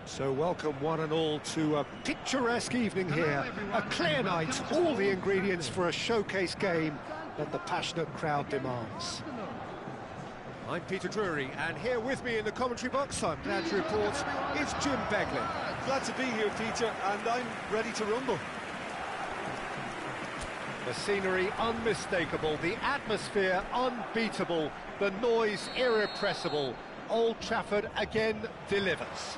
So welcome one and all to a picturesque evening here, a clear night, all the ingredients for a showcase game that the passionate crowd demands. I'm Peter Drury, and here with me in the commentary box, I'm glad to report, is Jim Begley. Glad to be here, Peter, and I'm ready to rumble. The scenery unmistakable, the atmosphere unbeatable, the noise irrepressible. Old Trafford again delivers.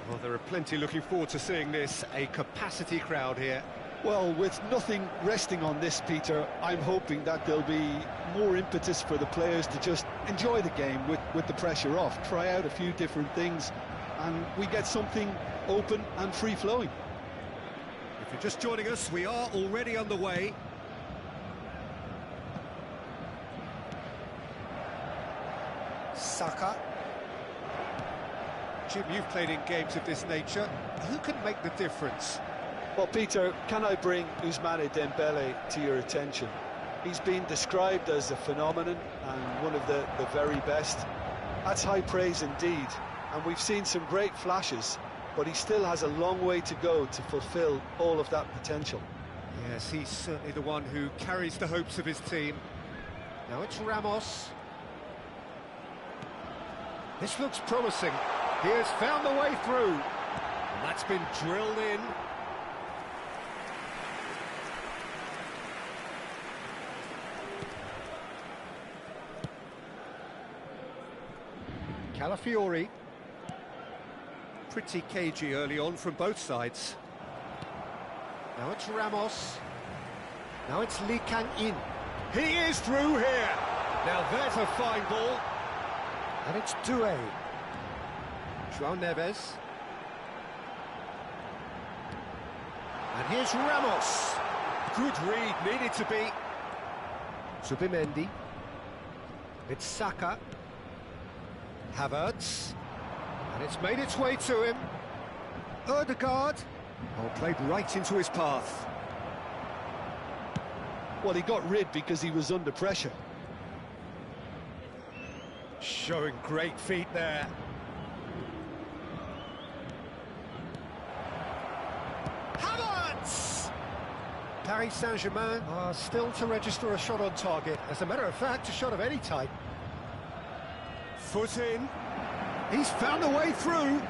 Well, there are plenty looking forward to seeing this, a capacity crowd here. Well, with nothing resting on this, Peter, I'm hoping that there'll be more impetus for the players to just enjoy the game with the pressure off, try out a few different things, and we get something open and free-flowing. If you're just joining us, we are already underway. Saka. Jim, you've played in games of this nature. Who can make the difference? Well, Peter, can I bring Ousmane Dembele to your attention? He's been described as a phenomenon and one of the very best. That's high praise indeed, and we've seen some great flashes, but he still has a long way to go to fulfill all of that potential. Yes, he's certainly the one who carries the hopes of his team. Now it's Ramos. This looks promising. He has found the way through. And that's been drilled in. Calafiori. Pretty cagey early on from both sides. Now it's Ramos. Now it's Lee Kang-in. He is through here. Now there's a fine ball. And it's Doué. João Neves. And here's Ramos. Good read, needed to be. Zubimendi. It's Saka. Havertz. And it's made its way to him. Odegaard. Oh, played right into his path. Well, he got rid because he was under pressure. Showing great feet there. Havertz! Paris Saint-Germain are still to register a shot on target. As a matter of fact, a shot of any type. Foot in. He's found a way through.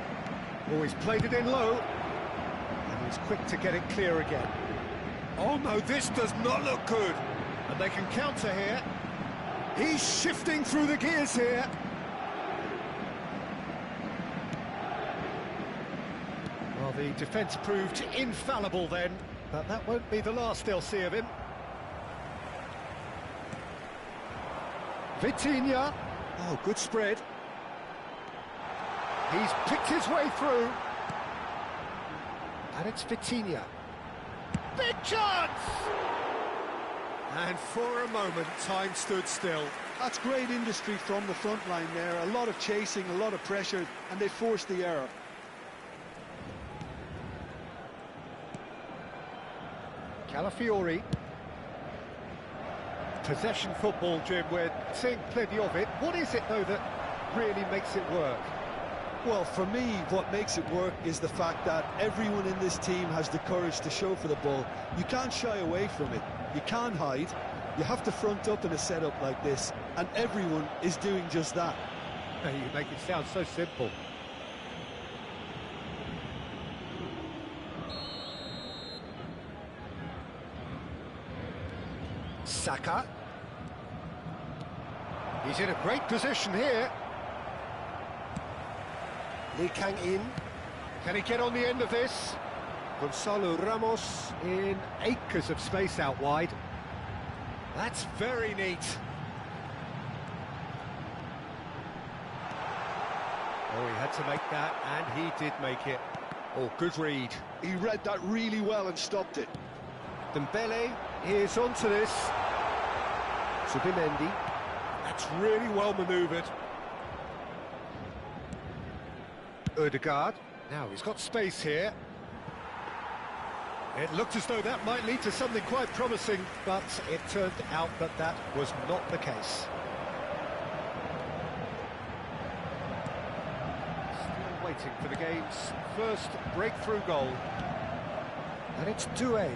Oh, he's played it in low. And he's quick to get it clear again. Oh no, this does not look good. And they can counter here. He's shifting through the gears here. Well, the defence proved infallible then, but that won't be the last they'll see of him. Vitinha. Oh, good spread. He's picked his way through. And it's Vitinha. Big chance! And for a moment, time stood still. That's great industry from the front line there. A lot of chasing, a lot of pressure, and they forced the error. Calafiori. Possession football, Jim, we're seeing plenty of it. What is it, though, that really makes it work? Well, for me, what makes it work is the fact that everyone in this team has the courage to show for the ball. You can't shy away from it. You can't hide. You have to front up in a setup like this, and everyone is doing just that. You make it sound so simple. Saka. He's in a great position here. Lee Kang-in. Can he get on the end of this? Gonzalo Ramos in acres of space out wide. That's very neat. Oh, he had to make that, and he did make it. Oh, good read. He read that really well and stopped it. Dembele is onto this. Zubimendi. That's really well manoeuvred. Odegaard. Now he's got space here. It looked as though that might lead to something quite promising, but it turned out that that was not the case. Still waiting for the game's first breakthrough goal. And it's Doué.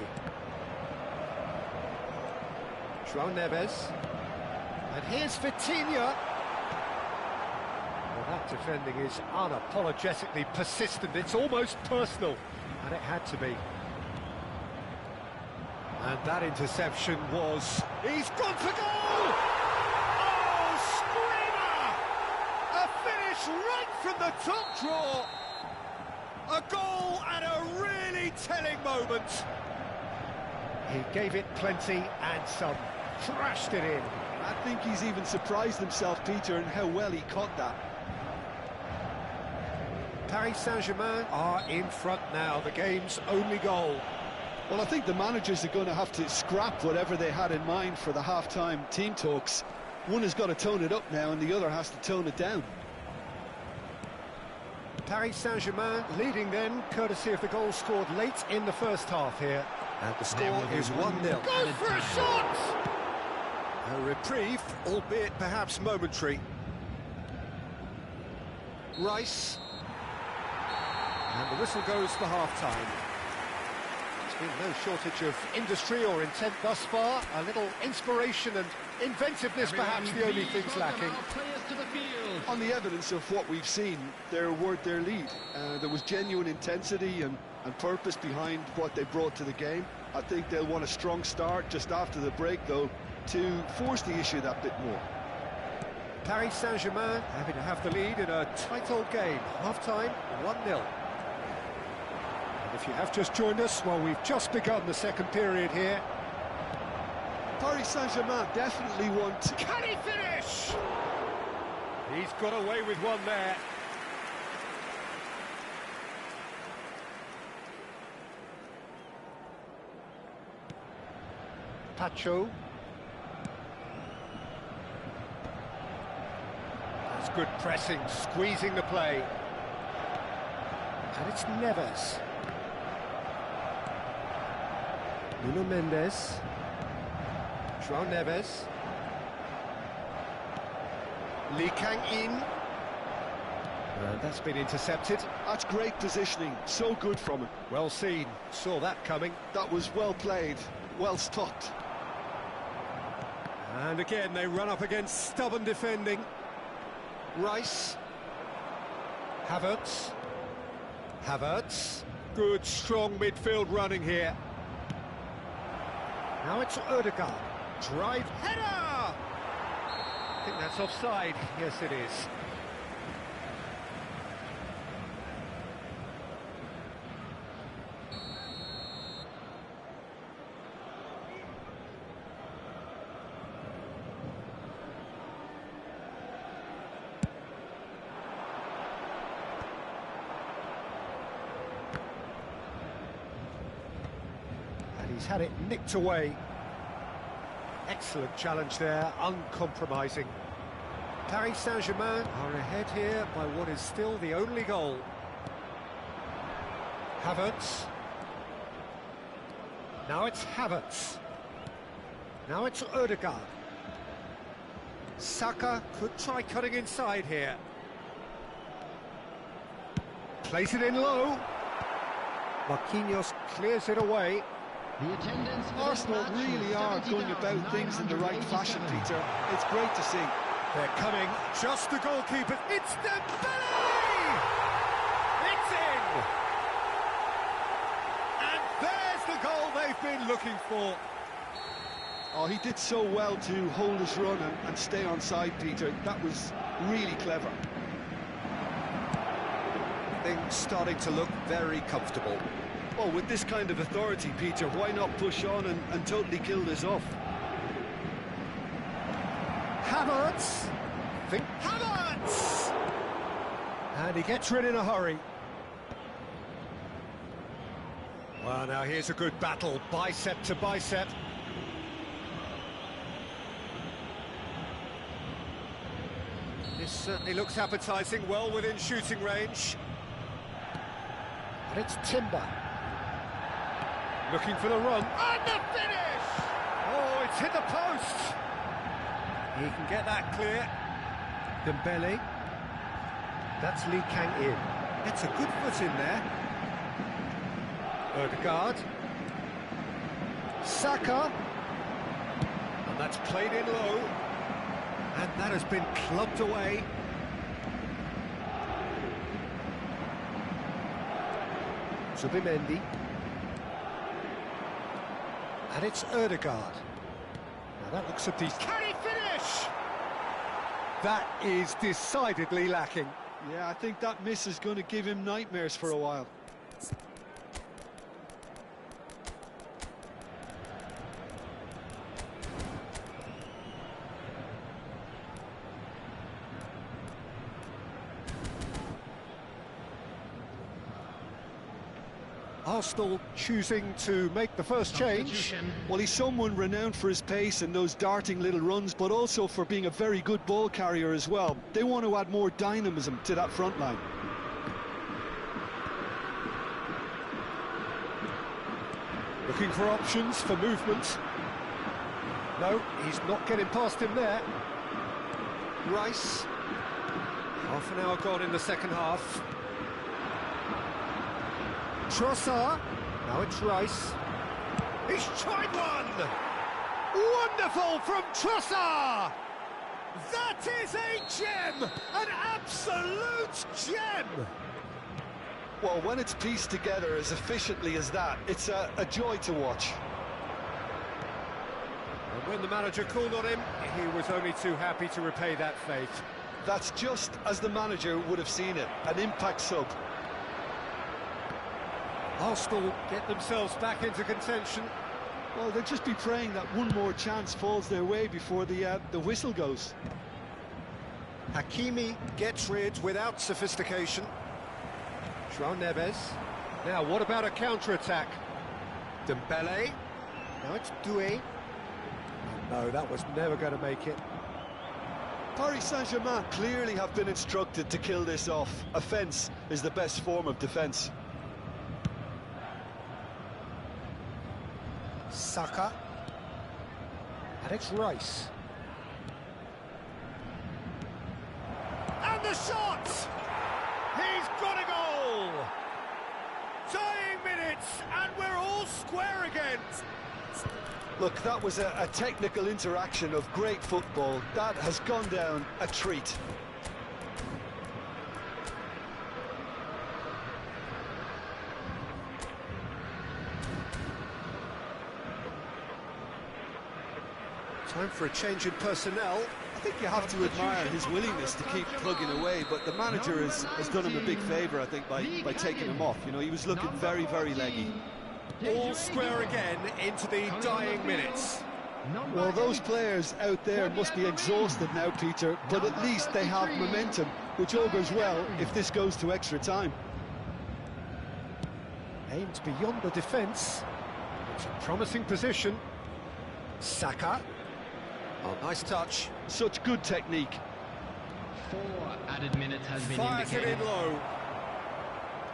João Neves. And here's Vitinha. Well, that defending is unapologetically persistent. It's almost personal. And it had to be. And that interception was... He's gone for goal! Oh, screamer! A finish right from the top draw. A goal at a really telling moment. He gave it plenty and some. Thrashed it in. I think he's even surprised himself, Peter, in how well he caught that. Paris Saint-Germain are in front now, the game's only goal. Well, I think the managers are going to have to scrap whatever they had in mind for the half-time team talks. One has got to tone it up now and the other has to tone it down. Paris Saint-Germain leading then, courtesy of the goal scored late in the first half here. And the score is 1-0. Go for a shot! A reprieve, albeit perhaps momentary. Rice. And the whistle goes for half-time. There's been no shortage of industry or intent thus far. A little inspiration and inventiveness, perhaps the only things lacking. On the evidence of what we've seen, they're worth their lead. There was genuine intensity and purpose behind what they brought to the game. I think they'll want a strong start just after the break, though, to force the issue that bit more. Paris Saint-Germain having to have the lead in a tight old game. Half-time, 1-0. If you have just joined us, well, we've just begun the second period here. Paris Saint-Germain definitely want... Can he finish? He's got away with one there. Pacho. That's good pressing, squeezing the play. And it's Neves. Nuno Mendes. João Neves. Lee Kang-in. And that's been intercepted. That's great positioning, so good from him. Well seen, saw that coming. That was well played, well stopped. And again, they run up against stubborn defending. Rice. Havertz. Havertz. Good, strong midfield running here. Now it's Odegaard. Drive header! I think that's offside. Yes, it is. He's had it nicked away. Excellent challenge there, uncompromising. Paris Saint-Germain are ahead here by what is still the only goal. Havertz. Now it's Havertz. Now it's Odegaard. Saka could try cutting inside here. Plays it in low. Marquinhos clears it away. Arsenal really are going about things in the right fashion, Peter. It's great to see. They're coming, just the goalkeeper. It's Dembele! It's in! And there's the goal they've been looking for. Oh, he did so well to hold his run and stay on side, Peter. That was really clever. Things starting to look very comfortable. Well, with this kind of authority, Peter, why not push on and totally kill this off? Havertz! Havertz! And he gets rid in a hurry. Well, now here's a good battle, bicep to bicep. This certainly looks appetising, well within shooting range. And it's Timber. Looking for the run. And the finish! Oh, it's hit the post! He can get that clear. Dembele. That's Lee Kang-in. Gets a good foot in there. Ødegaard. Saka. And that's played in low. And that has been clubbed away. Zubimendi. And it's Ødegaard. Now that looks a decent... Can he finish? That is decidedly lacking. Yeah, I think that miss is going to give him nightmares for a while. Arsenal choosing to make the first change. Well, he's someone renowned for his pace and those darting little runs, but also for being a very good ball carrier as well. They want to add more dynamism to that front line. Looking for options for movement. No, he's not getting past him there. Rice. Half an hour gone in the second half. Trossard. Now it's Rice. He's tried one! Wonderful from Trossard! That is a gem! An absolute gem! Well, when it's pieced together as efficiently as that, it's a joy to watch. And when the manager called on him, he was only too happy to repay that fate. That's just as the manager would have seen it, an impact sub. Arsenal get themselves back into contention. Well, they'll just be praying that one more chance falls their way before the whistle goes. Hakimi gets rid without sophistication. João Neves. Now, what about a counter-attack? Dembele. Now it's Doué. Oh, no, that was never going to make it. Paris Saint-Germain clearly have been instructed to kill this off. Offence is the best form of defence. Saka. And it's Rice. And the shot! He's got a goal! Dying minutes, and we're all square again. Look, that was a technical interaction of great football. That has gone down a treat. Time for a change in personnel. I think you have to admire his willingness to keep plugging away, but the manager has done him a big favour, I think, by taking him off. You know, he was looking very, very leggy. All square again into the dying minutes. Well, those players out there must be exhausted now, Peter, but at least they have momentum, which augurs well if this goes to extra time. Aimed beyond the defence. It's a promising position. Saka. Oh, nice touch. Such good technique. 4 added minutes has been Fires indicated. it in low.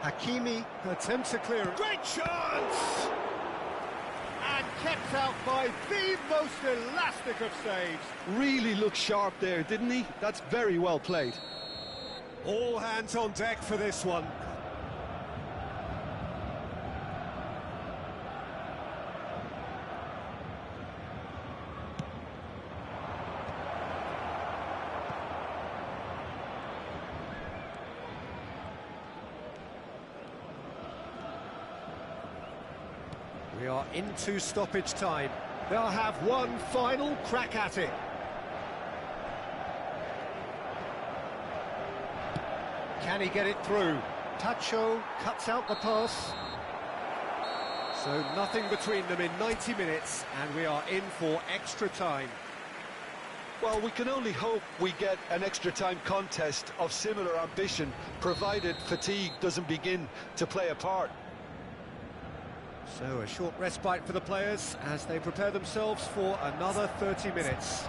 Hakimi attempts a clearance. Great chance! And kept out by the most elastic of saves. Really looked sharp there, didn't he? That's very well played. All hands on deck for this one. We are into stoppage time. They'll have one final crack at it. Can he get it through? Tacho cuts out the pass. So nothing between them in 90 minutes, and we are in for extra time. Well, we can only hope we get an extra time contest of similar ambition, provided fatigue doesn't begin to play a part. So a short respite for the players as they prepare themselves for another 30 minutes.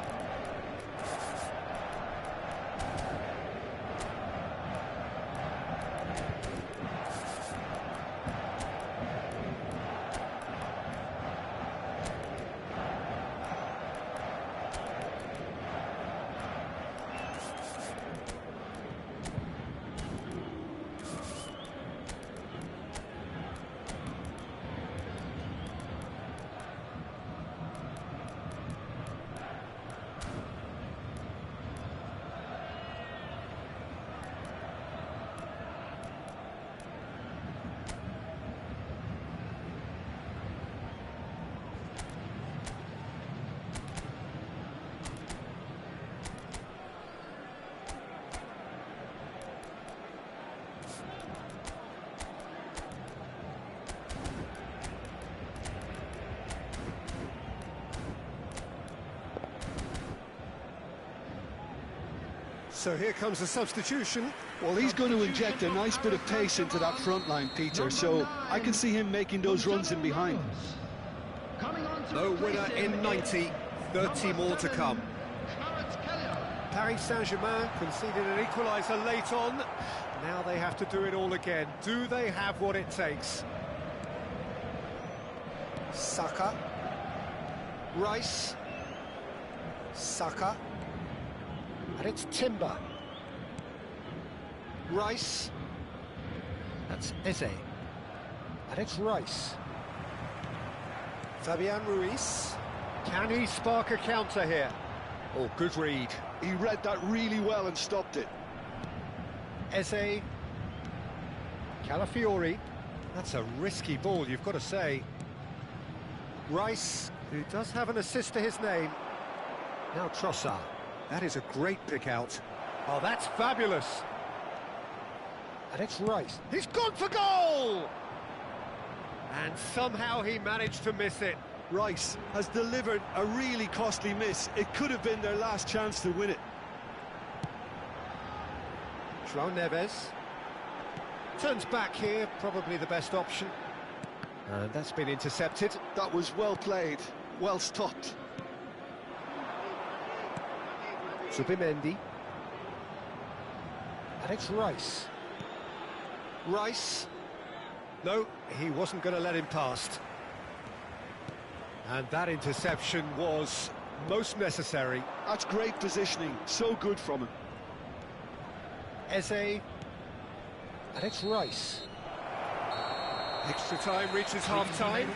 So here comes the substitution. Well, he's going to inject a nice bit of pace into that front line, Peter, so I can see him making those runs in behind. No winner in 90, 30 more to come. Paris Saint-Germain conceded an equaliser late on. Now they have to do it all again. Do they have what it takes? Saka. Rice. Saka. And it's Timber. Rice. That's Eze. And it's Rice. Fabian Ruiz. Can he spark a counter here? Oh, good read. He read that really well and stopped it. Eze. Calafiori. That's a risky ball, you've got to say. Rice, who does have an assist to his name. Now Trossard. That is a great pick out. Oh, that's fabulous. And it's Rice. He's gone for goal! And somehow he managed to miss it. Rice has delivered a really costly miss. It could have been their last chance to win it. João Neves. Turns back here, probably the best option. And that's been intercepted. That was well played, well stopped. Zubimendi. And it's Rice. Rice. No, he wasn't going to let him past. And that interception was most necessary. That's great positioning, so good from him. Eze. And it's Rice. Extra time reaches half-time.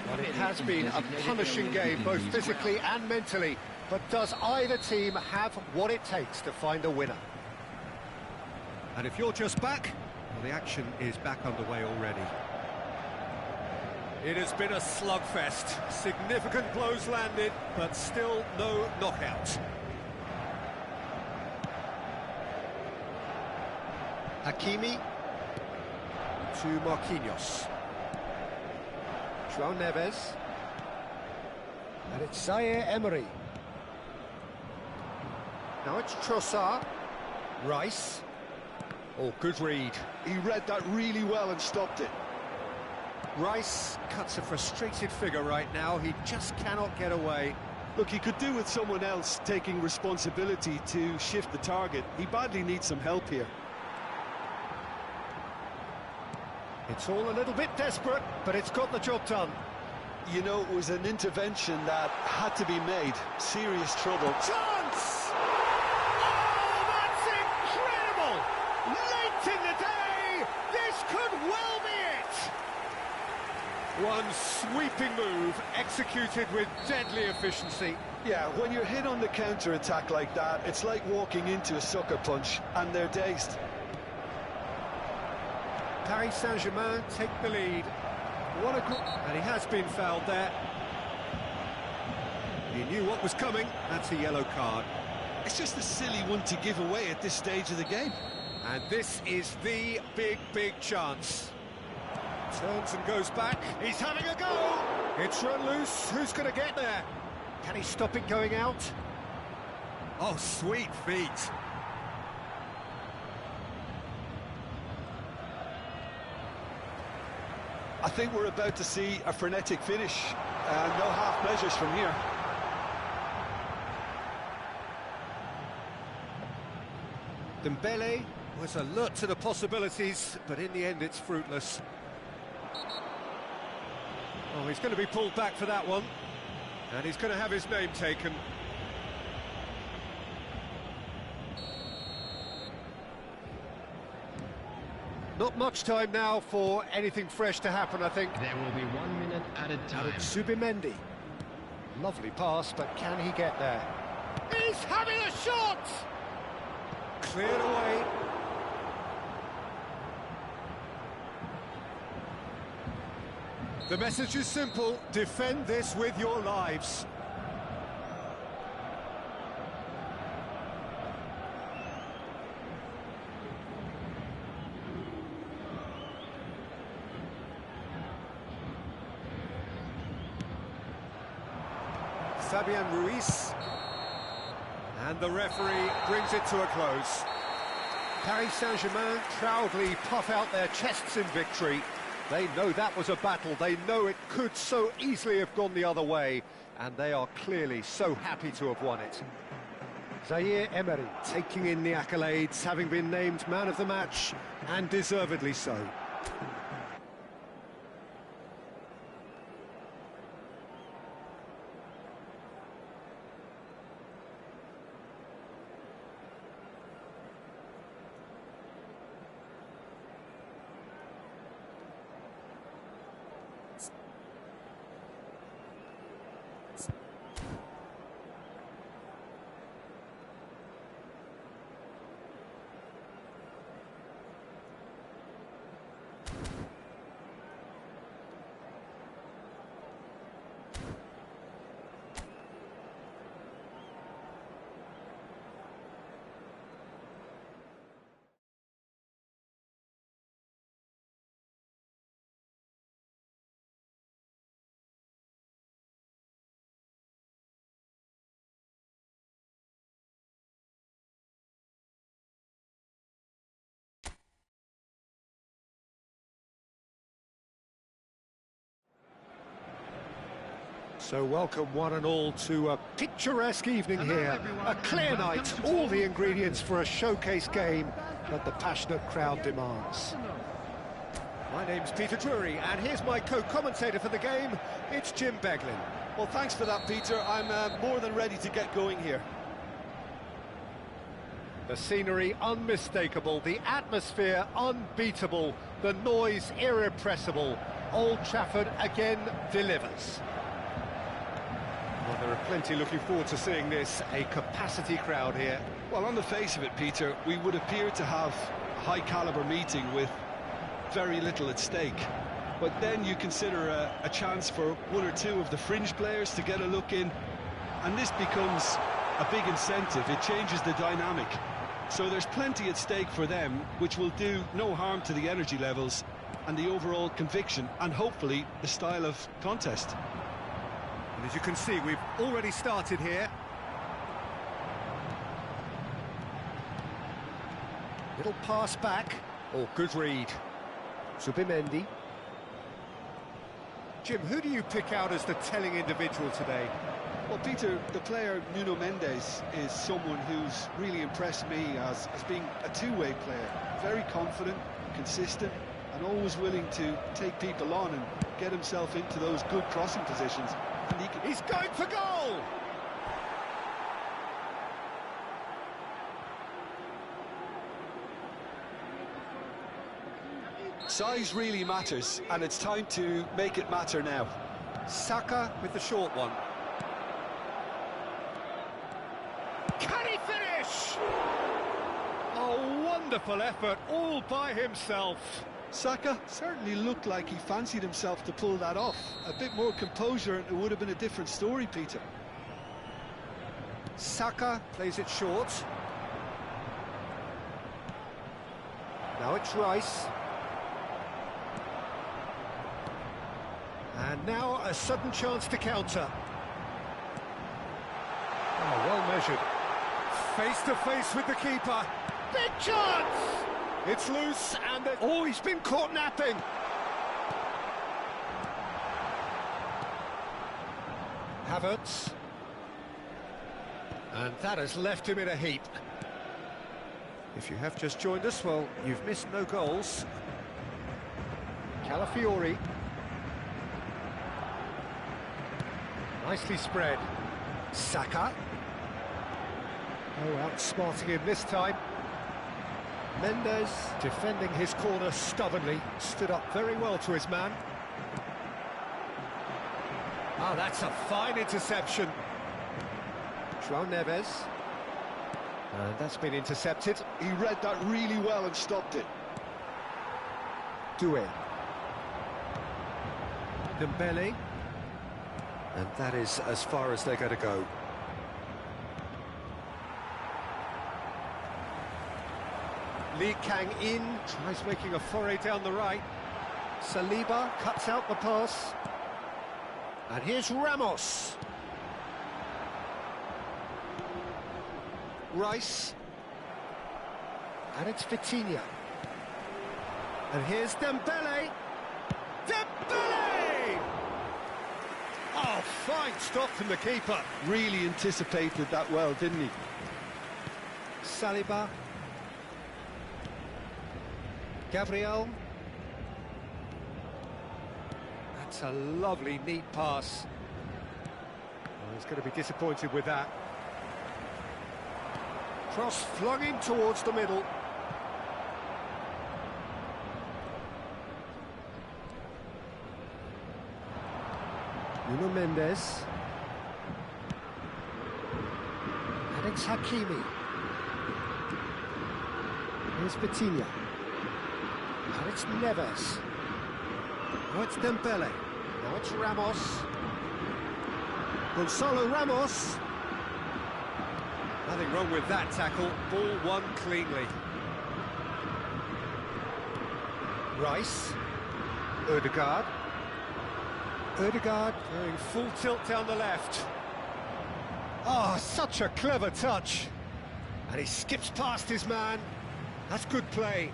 But it has been a punishing game, both physically and mentally. But does either team have what it takes to find a winner? And if you're just back, well, the action is back underway already. It has been a slugfest. Significant blows landed, but still no knockout. Hakimi to Marquinhos. João Neves. And it's Zaire Emery. Now it's Trossard. Rice. Oh, good read. He read that really well and stopped it. Rice cuts a frustrated figure right now. He just cannot get away. Look, he could do with someone else taking responsibility to shift the target. He badly needs some help here. It's all a little bit desperate, but it's got the job done. You know, it was an intervention that had to be made. Serious trouble. Chance! Oh, that's incredible! Late in the day, this could well be it! One sweeping move, executed with deadly efficiency. Yeah, when you're hit on the counter-attack like that, it's like walking into a sucker punch, and they're dazed. Paris Saint-Germain take the lead. What a and he has been fouled there. He knew what was coming. That's a yellow card. It's just a silly one to give away at this stage of the game. And this is the big chance. Turns and goes back. He's having a go. It's run loose. Who's going to get there? Can he stop it going out? Oh, sweet feet. I think we're about to see a frenetic finish. No half measures from here. Dembele was alert to the possibilities, but in the end it's fruitless. Oh, he's going to be pulled back for that one. And he's going to have his name taken. Not much time now for anything fresh to happen, I think. There will be 1 minute added time. And it's Zubimendi. Lovely pass, but can he get there? He's having a shot! Cleared away. The message is simple: defend this with your lives. Fabian Ruiz. And the referee brings it to a close. Paris Saint-Germain proudly puff out their chests in victory. They know that was a battle, they know it could so easily have gone the other way, and they are clearly so happy to have won it. Zaire Emery taking in the accolades, having been named man of the match, and deservedly so. So welcome one and all to a picturesque evening here, a clear night, all the ingredients for a showcase game that the passionate crowd demands. My name's Peter Drury, and here's my co-commentator for the game, it's Jim Beglin. Well, thanks for that, Peter. I'm more than ready to get going here. The scenery unmistakable, the atmosphere unbeatable, the noise irrepressible. Old Trafford again delivers. Well, there are plenty looking forward to seeing this, a capacity crowd here. Well, on the face of it, Peter, we would appear to have a high-caliber meeting with very little at stake. But then you consider a chance for one or two of the fringe players to get a look in, and this becomes a big incentive. It changes the dynamic. So there's plenty at stake for them, which will do no harm to the energy levels and the overall conviction, and hopefully the style of contest. And as you can see, we've already started here. Little pass back. Oh, good read. Zubimendi. Jim, who do you pick out as the telling individual today? Well, Peter, the player Nuno Mendes is someone who's really impressed me as being a two-way player. Very confident, consistent, and always willing to take people on and get himself into those good crossing positions. And he's going for goal! Size really matters, and it's time to make it matter now. Saka with the short one. Can he finish? A wonderful effort, all by himself. Saka certainly looked like he fancied himself to pull that off. A bit more composure and it would have been a different story, Peter. Saka plays it short. Now it's Rice. And now a sudden chance to counter. Oh, well measured. Face to face with the keeper. Big chance! It's loose and... oh, he's been caught napping! Havertz. And that has left him in a heap. If you have just joined us, well, you've missed no goals. Calafiori. Nicely spread. Saka. Oh, outsmarting him this time. Mendes defending his corner stubbornly, stood up very well to his man. Oh, that's a fine interception. João Neves. And that's been intercepted. He read that really well and stopped it. Doué. Dembele. And that is as far as they're going to go. Lee Kang-in tries making a foray down the right. Saliba cuts out the pass. And here's Ramos. Rice. And it's Vitinha. And here's Dembele. Dembele! Oh, fine stop from the keeper. Really anticipated that well, didn't he? Saliba. Gabriel. That's a lovely, neat pass. Oh, he's going to be disappointed with that. Cross flung in towards the middle. Nuno Mendes. And it's Hakimi. Here's Vitinha. And it's Neves. Now it's Dembele. Now it's Ramos. Gonzalo Ramos. Nothing wrong with that tackle. Ball won cleanly. Rice. Ødegaard. Ødegaard going full tilt down the left. Oh, such a clever touch. And he skips past his man. That's good play.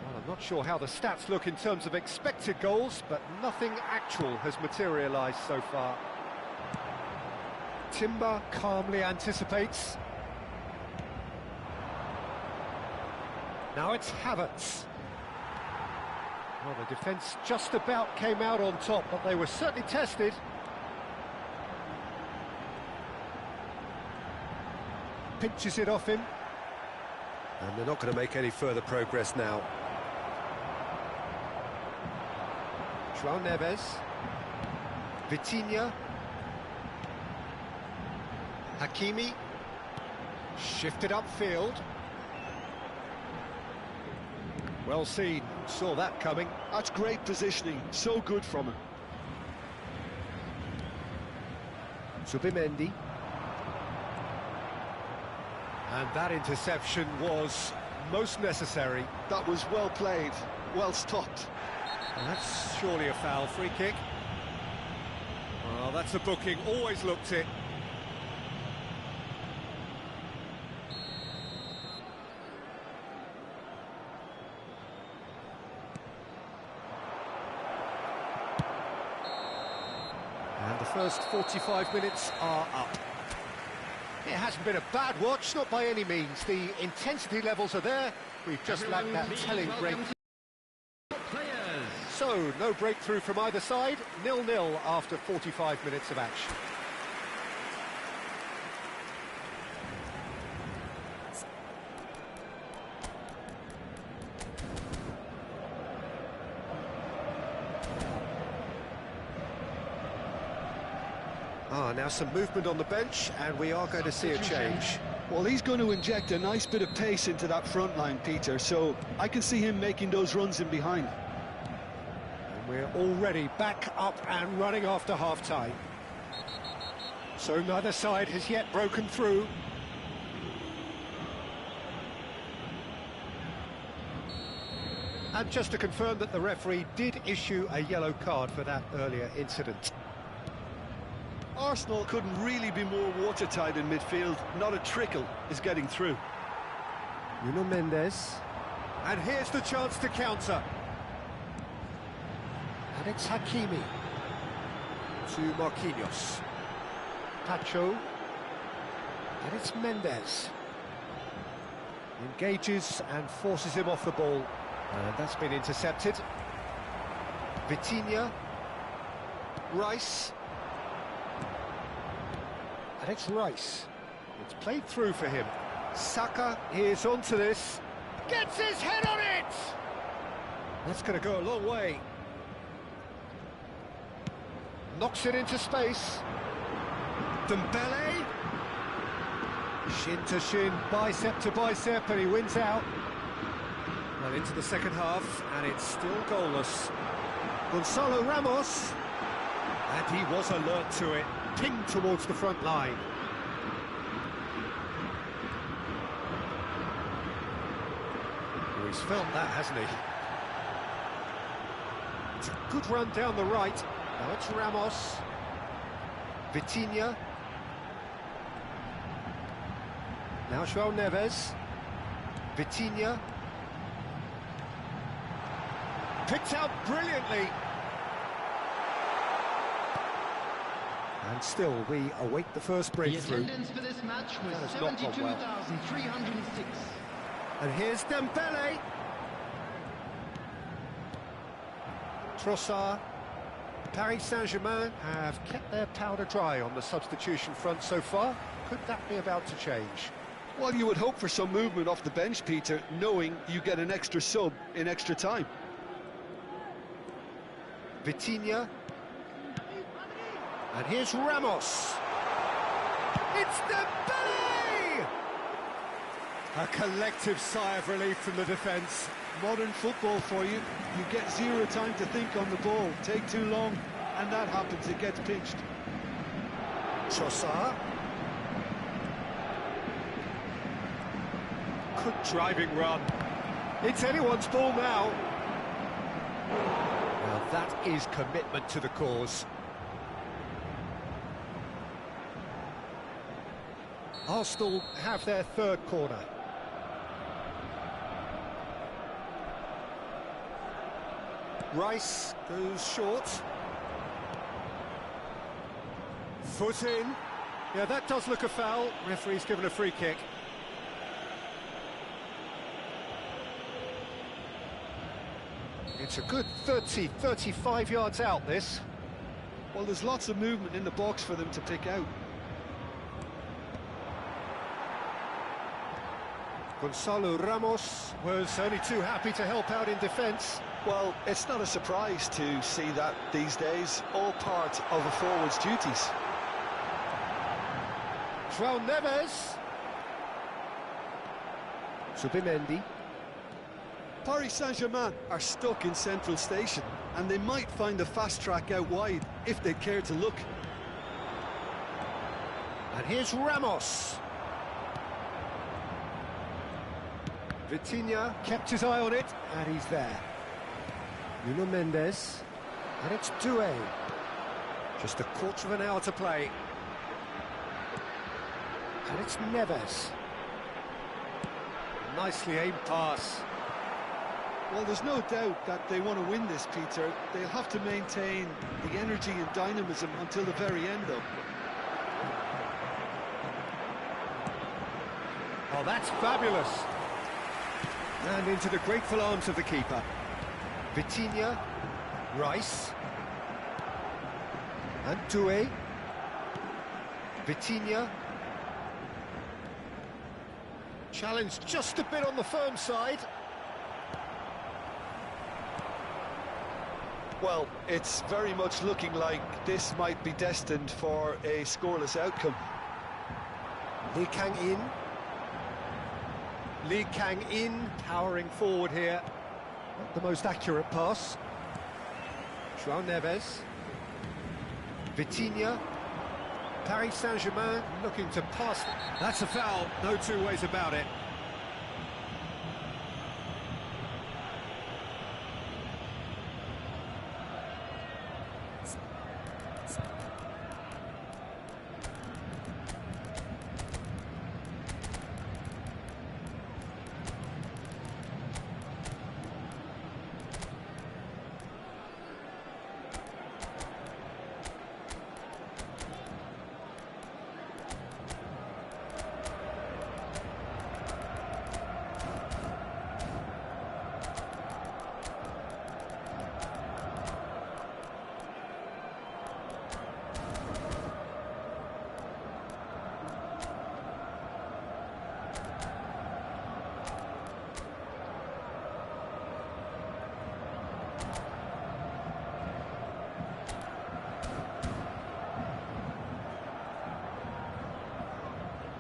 Well, I'm not sure how the stats look in terms of expected goals, but nothing actual has materialised so far. Timber calmly anticipates. Now it's Havertz. Well, the defence just about came out on top, but they were certainly tested. Pinches it off him. And they're not going to make any further progress now. João Neves. Vitinha. Hakimi. Shifted upfield. Well seen, saw that coming. That's great positioning, so good from him. Zubimendi. And that interception was most necessary. That was well played, well stopped. And that's surely a foul, free kick. Well, that's a booking, always looked it. And the first 45 minutes are up. It hasn't been a bad watch, not by any means. The intensity levels are there. We've just lacked that telling break. So, no breakthrough from either side. 0-0 after 45 minutes of action. Now some movement on the bench, and we are going to see a change. Well, he's going to inject a nice bit of pace into that front line, Peter, so I can see him making those runs in behind. And we're already back up and running after half-time. So neither side has yet broken through. And just to confirm that the referee did issue a yellow card for that earlier incident. Arsenal couldn't really be more watertight in midfield. Not a trickle is getting through. Nuno Mendes. And here's the chance to counter. And it's Hakimi. To Marquinhos. Pacho. And it's Mendes. Engages and forces him off the ball. And that's been intercepted. Vitinha. Rice. And it's Rice. It's played through for him. Saka is onto this. Gets his head on it! That's going to go a long way. Knocks it into space. Dembele. Shin to shin, bicep to bicep, and he wins out. Well, into the second half, and it's still goalless. Gonzalo Ramos. And he was alert to it. Pinged towards the front line. Oh, he's felt that, hasn't he? It's a good run down the right. Now it's Ramos. Vitinha. Now João Neves. Vitinha. Picked out brilliantly. And still, we await the first The breakthrough. attendance for this match was That has not gone well. 72,306. And here's Dembele. Trossard. Paris Saint-Germain have kept their powder dry on the substitution front so far. Could that be about to change? Well, you would hope for some movement off the bench, Peter, knowing you get an extra sub in extra time. Vitinha. And here's Ramos. It's Dembele! A collective sigh of relief from the defence. Modern football for you. You get zero time to think on the ball. Take too long, and that happens. It gets pinched. Trossard. Good driving run. It's anyone's ball now. Now that is commitment to the cause. Arsenal have their third corner. Rice goes short. Foot in. Yeah, that does look a foul. Referee's given a free kick. It's a good 30, 35 yards out, this. Well, there's lots of movement in the box for them to pick out. Gonzalo Ramos was only too happy to help out in defence. Well, it's not a surprise to see that these days, all part of a forward's duties. João Neves. Subimendi. Paris Saint-Germain are stuck in Central Station, and they might find a fast track out wide if they care to look. And here's Ramos. Vitinha kept his eye on it, and he's there. Nuno Mendes, and it's Doué. Just a quarter of an hour to play. And it's Neves. Nicely aimed pass. Well, there's no doubt that they want to win this, Peter. They'll have to maintain the energy and dynamism until the very end, though. Oh, that's fabulous. And into the grateful arms of the keeper. Vitinha, Rice, and Doué. Vitinha. Challenged just a bit on the firm side. Well, it's very much looking like this might be destined for a scoreless outcome. Lee Kang-in. Lee Kang-in powering forward here. Not the most accurate pass. João Neves. Vitinha. Paris Saint-Germain looking to pass. That's a foul, no two ways about it.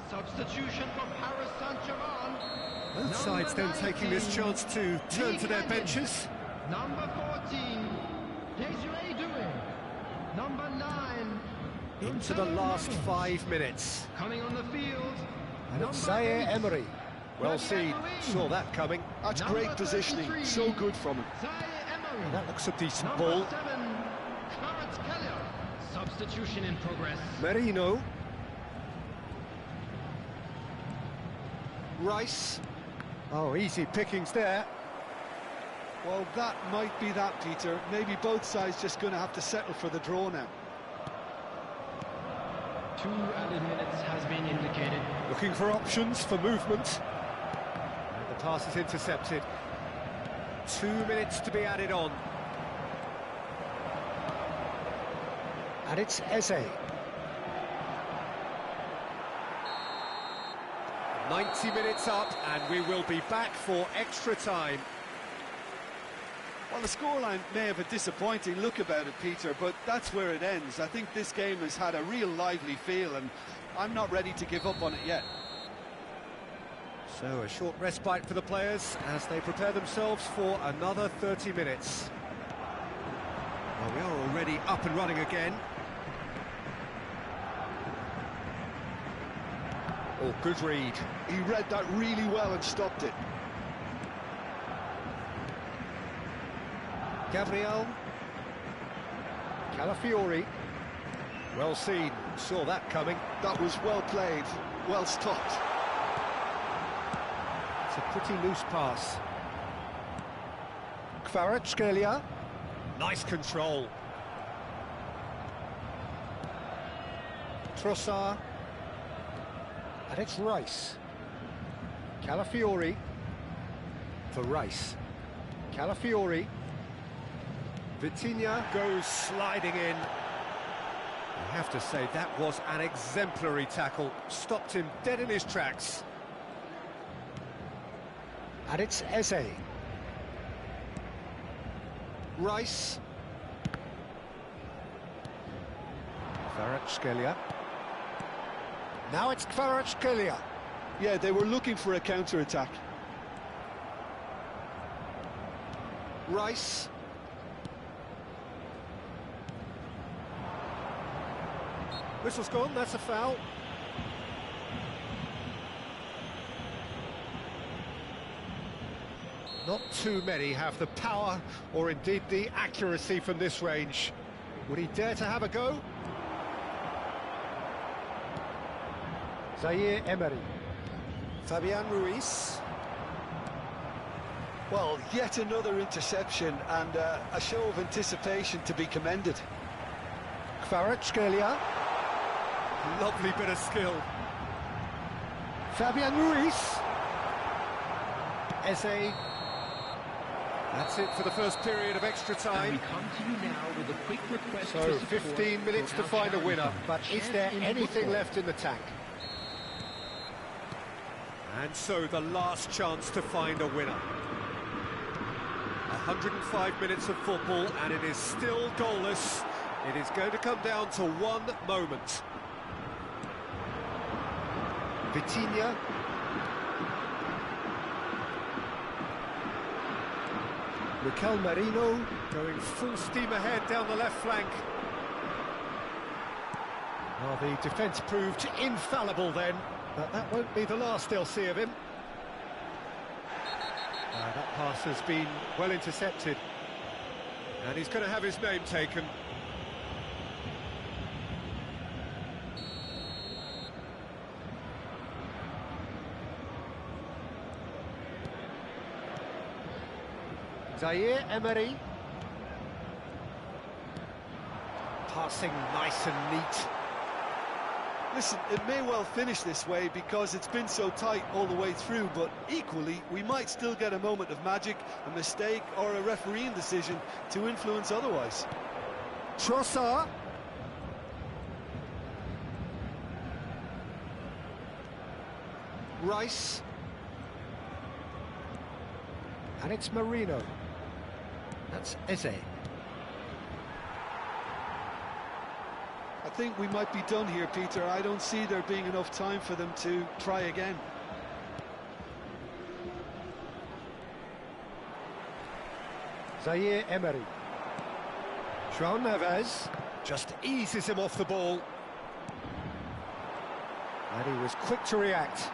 Substitution for Paris Saint-Germain. Both sides then taking this chance to turn to their benches. Number 14, Desiree Doué. Number 9, Into the last 5 minutes. coming on the field. And it's Zaire Emery. Well seen, saw that coming. That's Number great positioning, 33. so good from him. Zaire Emery. That looks a decent Number ball. 7, Clarence Keller. Substitution in progress. Merino. Rice. Oh, easy pickings there. Well, that might be that, Peter. Maybe both sides just going to have to settle for the draw now. 2 added minutes has been indicated. Looking for options for movement. And the pass is intercepted. 2 minutes to be added on. And it's Eze. 90 minutes up, and we will be back for extra time. Well, the scoreline may have a disappointing look about it, Peter, but that's where it ends. I think this game has had a real lively feel, and I'm not ready to give up on it yet. So a short respite for the players as they prepare themselves for another 30 minutes. Well, we are already up and running again. Oh, good read. He read that really well and stopped it. Gabriel. Calafiori. Well seen, saw that coming. That was well played, well stopped. It's a pretty loose pass. Kvaratskhelia. Nice control. Trossard. And it's Rice. Calafiori. For Rice. Calafiori. Vitinha goes sliding in. I have to say, that was an exemplary tackle. Stopped him dead in his tracks. And it's Eze. Rice. Kvaratskhelia. Now it's Kvaratskhelia. Yeah, they were looking for a counter-attack. Rice. Whistle's gone, that's a foul. Not too many have the power or indeed the accuracy from this range. Would he dare to have a go? Zaire Emery. Fabian Ruiz. Well, yet another interception and a show of anticipation to be commended. Kvaratskhelia. Lovely bit of skill. Fabian Ruiz. Eze. That's it for the first period of extra time. And we come to you now with a quick request. So 15 minutes to find a winner, but is there anything left in the tank? And so the last chance to find a winner. 105 minutes of football and it is still goalless. It is going to come down to one moment. Vitinha. Mikel Merino going full steam ahead down the left flank. Well, the defence proved infallible then, but that won't be the last they'll see of him. That pass has been well intercepted, and he's going to have his name taken. Zaire Emery. Passing nice and neat. Listen, it may well finish this way because it's been so tight all the way through, but equally, we might still get a moment of magic, a mistake, or a refereeing decision to influence otherwise. Trossard. Rice. And it's Merino. That's Eze. I think we might be done here, Peter. I don't see there being enough time for them to try again. Zaire Emery. João Neves just eases him off the ball. And he was quick to react.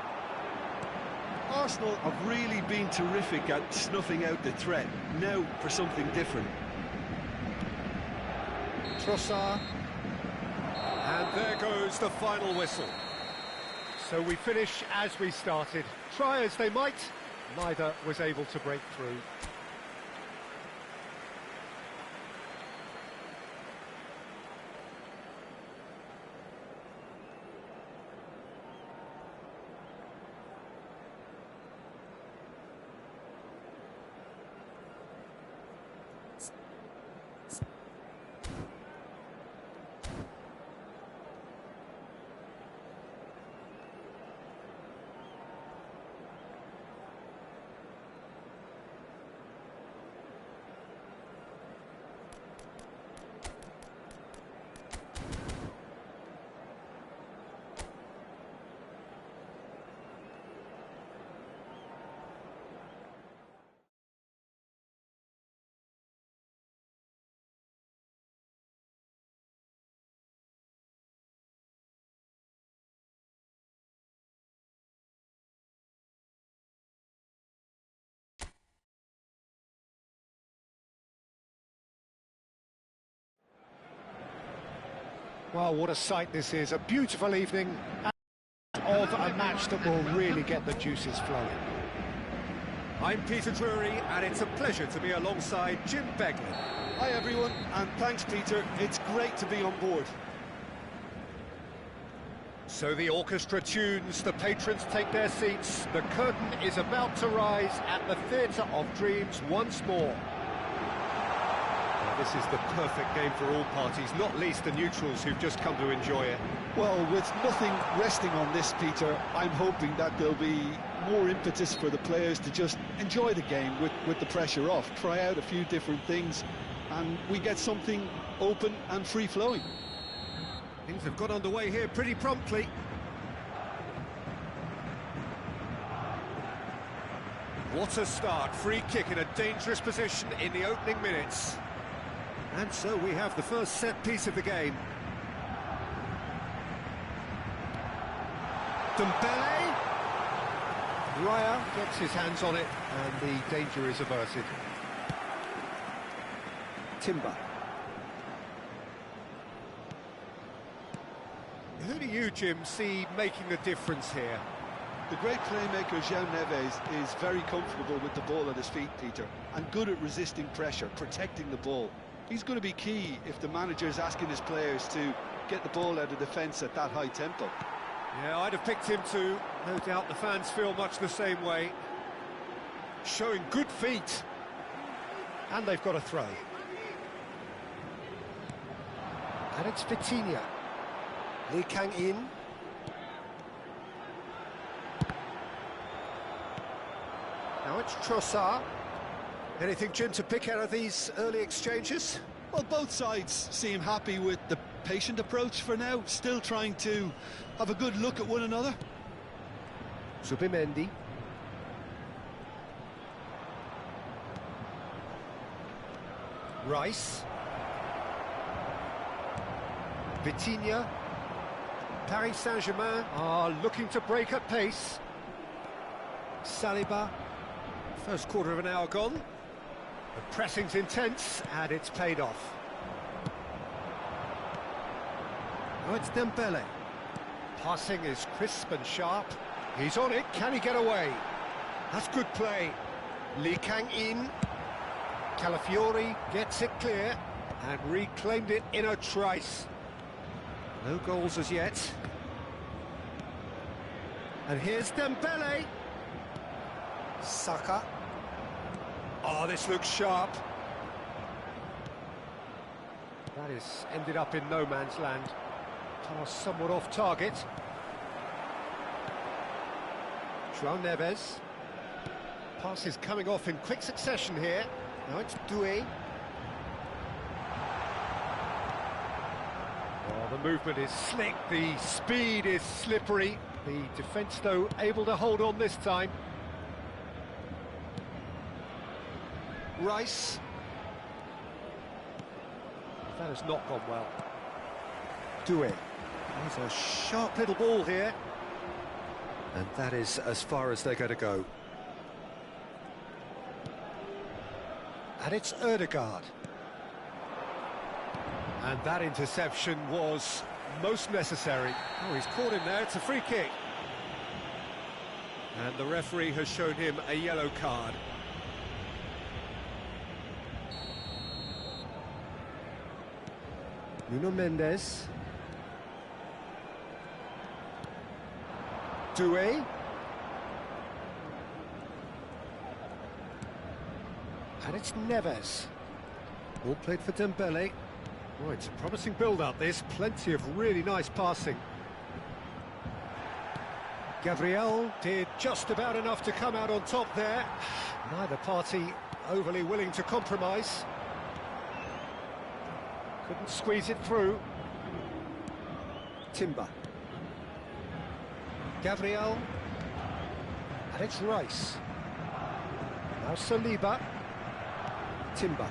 Arsenal have really been terrific at snuffing out the threat. Now for something different. Trossard. And there goes the final whistle. So we finish as we started. Try as they might, neither was able to break through. Well, what a sight this is. A beautiful evening of a match that will really get the juices flowing. I'm Peter Drury, and it's a pleasure to be alongside Jim Beglin. Hi everyone, and thanks Peter, it's great to be on board. So the orchestra tunes, the patrons take their seats, the curtain is about to rise at the Theatre of Dreams once more. This is the perfect game for all parties, not least the neutrals who've just come to enjoy it. Well, with nothing resting on this, Peter, I'm hoping that there'll be more impetus for the players to just enjoy the game with the pressure off, try out a few different things, and we get something open and free-flowing. Things have got underway here pretty promptly. What a start, free kick in a dangerous position in the opening minutes. And so we have the first set piece of the game. Dembele. Raya gets his hands on it, and the danger is averted. Timber. Who do you, Jim, see making the difference here? The great playmaker João Neves is very comfortable with the ball at his feet, Peter, and good at resisting pressure, protecting the ball. He's going to be key if the manager is asking his players to get the ball out of defence at that high tempo. Yeah, I'd have picked him too. No doubt the fans feel much the same way. Showing good feet. And they've got a throw. And it's Vitinha. Lee Kang-in. Now it's Trossard. Anything, Jim, to pick out of these early exchanges? Well, both sides seem happy with the patient approach for now, still trying to have a good look at one another. Zubimendi. Rice. Vitinha. Paris Saint-Germain are looking to break at pace. Saliba. First quarter of an hour gone. The pressing's intense, and it's paid off. Now it's Dembele. Passing is crisp and sharp. He's on it, can he get away? That's good play. Lee Kang-in. Calafiori gets it clear, and reclaimed it in a trice. No goals as yet. And here's Dembele. Saka. Oh, this looks sharp. That is ended up in no man's land. Pass somewhat off target. João Neves. Pass is coming off in quick succession here. Now it's Doué. Oh, the movement is slick, the speed is slippery. The defence, though, able to hold on this time. Rice. That has not gone well. Doué. There's a sharp little ball here. And that is as far as they're going to go. And it's Ødegaard. And that interception was most necessary. Oh, he's caught him there, it's a free kick. And the referee has shown him a yellow card. Nuno Mendes. Doué. And it's Neves. Ball played for Dembele. Oh, it's a promising build-up, this. Plenty of really nice passing. Gabriel did just about enough to come out on top there. Neither party overly willing to compromise. Couldn't squeeze it through. Timber. Gabriel. And it's Rice. Now Saliba. Timber.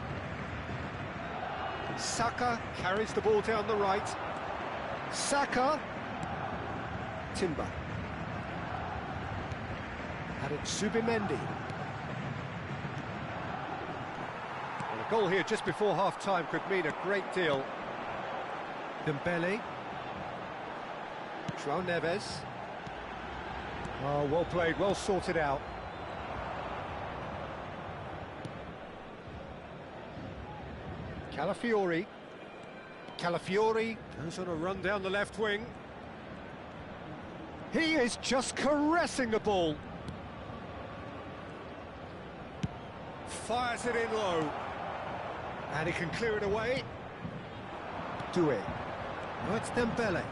Saka carries the ball down the right. Saka. Timber. And it's Zubimendi. Well, a goal here just before half-time could mean a great deal. Dembele. João Neves. Oh, well played, well sorted out. Calafiori. Calafiori goes on a run down the left wing. He is just caressing the ball. Fires it in low. And he can clear it away. Doué. Oh, it's Dembele.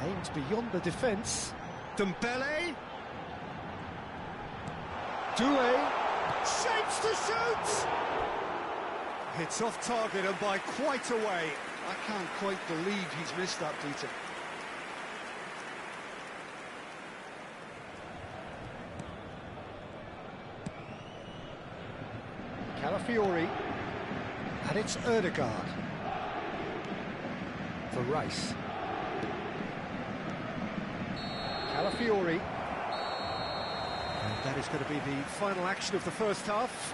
Aims beyond the defence. Dembele. Doué. Shapes to shoot! It's off target and by quite a way. I can't quite believe he's missed that, Peter. Calafiori. And it's Ødegaard. For Rice. Calafiori. And that is going to be the final action of the first half.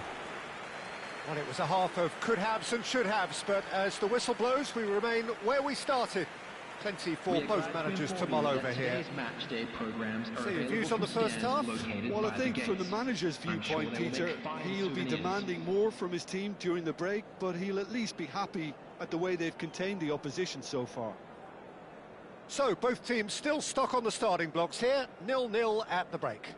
Well, it was a half of could-haves and should-haves, but as the whistle blows, we remain where we started. Plenty for both managers to mull over here. So your views on the first half? Well, I think from the manager's viewpoint, Peter, he'll be demanding more from his team during the break, but he'll at least be happy at the way they've contained the opposition so far. So, both teams still stuck on the starting blocks here, 0-0 at the break.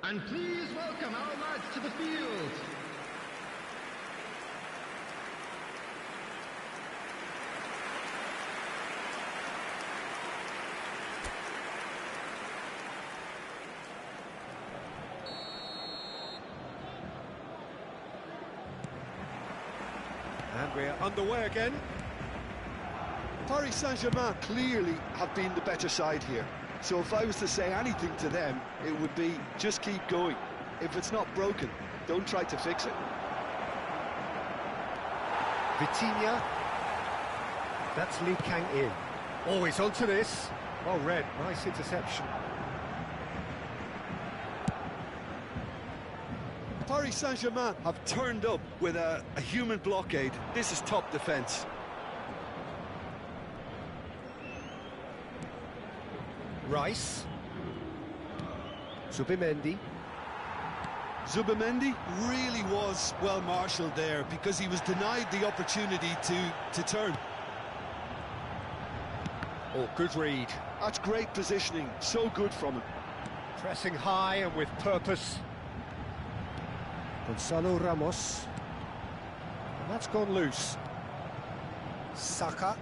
And please welcome our lads to the field. And we're underway again. Paris Saint-Germain clearly have been the better side here. So if I was to say anything to them, it would be just keep going. If it's not broken, don't try to fix it. Vitinha. That's Lee Kang-in. Always onto this. Well read, nice interception. Paris Saint-Germain have turned up with a human blockade. This is top defence. Rice. Zubimendi. Zubimendi really was well marshalled there because he was denied the opportunity to turn. Oh, good read. That's great positioning, so good from him. Pressing high and with purpose. Gonzalo Ramos. And that's gone loose. Saka.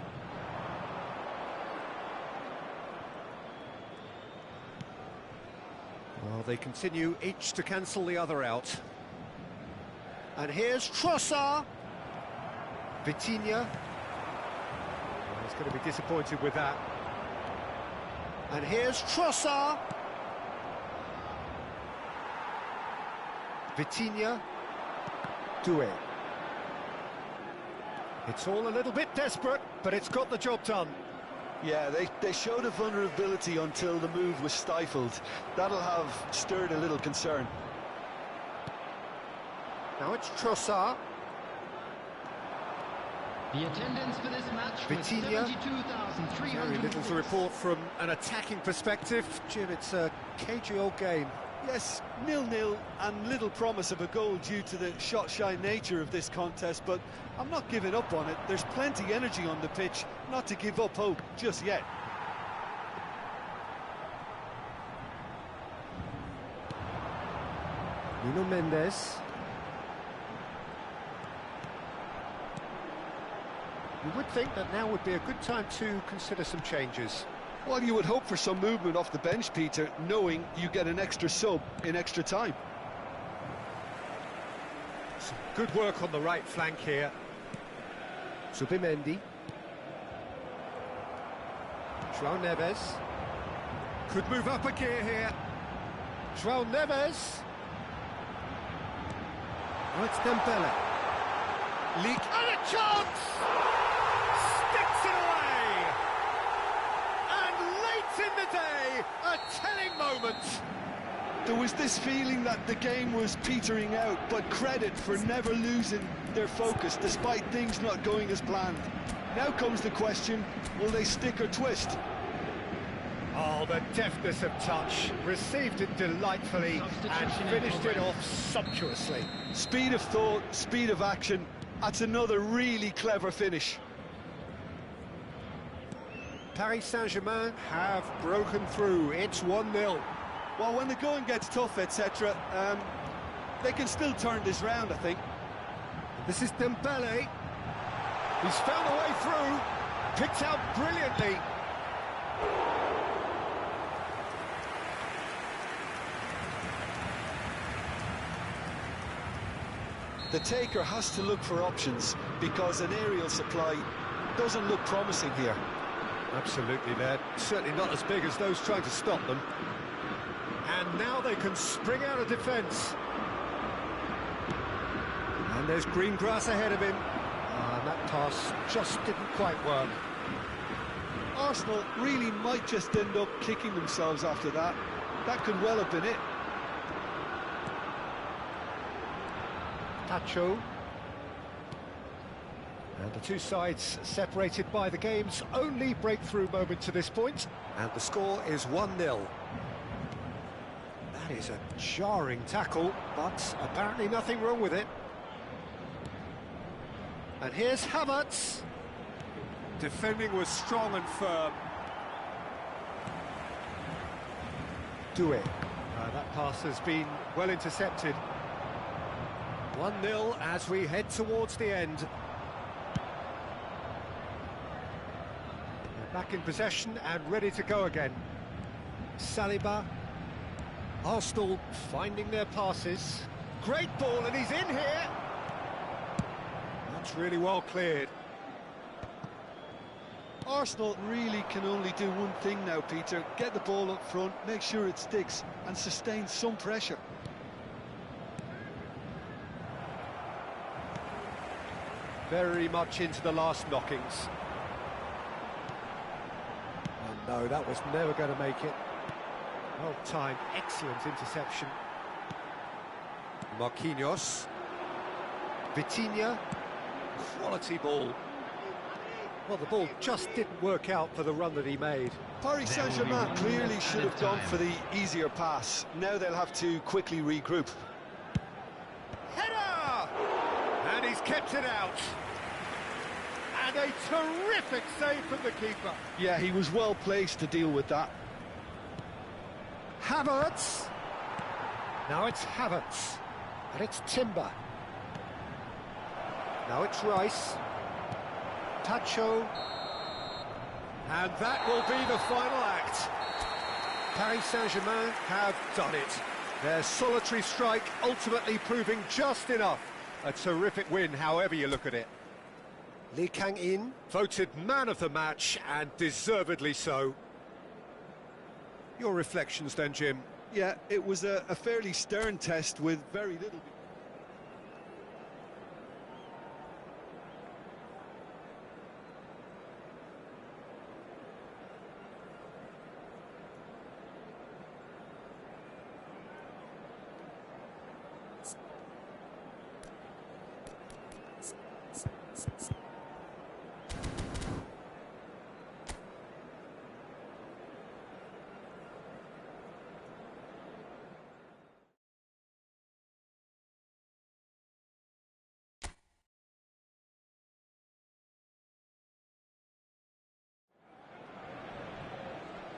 Well, they continue each to cancel the other out. And here's Trossard. Vitinha. Well, he's going to be disappointed with that. And here's Trossard. Vitinha. Doué. It's all a little bit desperate, but it's got the job done. Yeah, they showed a vulnerability until the move was stifled. That'll have stirred a little concern. Now it's Trossard. The attendance for this match was Vitinha. 72,300. Very little to report from an attacking perspective. Jim, it's a cagey old game. Yes, 0-0 and little promise of a goal due to the shot-shy nature of this contest, but I'm not giving up on it. There's plenty energy on the pitch, not to give up hope just yet. Nuno Mendes. You would think that now would be a good time to consider some changes. Well, you would hope for some movement off the bench, Peter, knowing you get an extra sub in extra time. Some good work on the right flank here. Zubimendi. João Neves. Could move up a gear here. João Neves. Oh, it's Dembele. Leak. And a chance! Sticks it away! And late in the day, a telling moment. There was this feeling that the game was petering out, but credit for never losing their focus despite things not going as planned. Now comes the question, will they stick or twist? Oh, the deftness of touch. Received it delightfully and finished it off sumptuously. Speed of thought, speed of action. That's another really clever finish. Paris Saint-Germain have broken through. It's 1-0. Well, when the going gets tough, etc., they can still turn this round, I think. This is Dembele. He's found a way through. Picked out brilliantly. The taker has to look for options because an aerial supply doesn't look promising here. Absolutely, they're certainly not as big as those trying to stop them. And now they can spring out of defence. And there's green grass ahead of him. And that pass just didn't quite work. Arsenal really might just end up kicking themselves after that. That could well have been it. Tacho. And the two sides separated by the game's only breakthrough moment to this point. And the score is 1-0. That is a jarring tackle, but apparently nothing wrong with it. And here's Havertz. Defending was strong and firm. Doué. That pass has been well intercepted. 1-0 as we head towards the end. They're back in possession and ready to go again. Saliba. Arsenal finding their passes. Great ball, and he's in here. That's really well cleared. Arsenal really can only do one thing now, Peter. Get the ball up front, make sure it sticks, and sustain some pressure. Very much into the last knockings. And no, that was never going to make it. Well timed, excellent interception. Marquinhos. Vitinha. Quality ball. Well, the ball just didn't work out for the run that he made. Paris Saint-Germain clearly should have gone for the easier pass. Now they'll have to quickly regroup. Header! And he's kept it out. And a terrific save from the keeper. Yeah, he was well placed to deal with that. Havertz. Now it's Havertz. And it's Timber. Now it's Rice. Tacho. And that will be the final act. Paris Saint-Germain have done it. Their solitary strike ultimately proving just enough. A terrific win, however you look at it. Lee Kang-in, voted man of the match, and deservedly so. Your reflections then, Jim? Yeah, it was a fairly stern test with very little...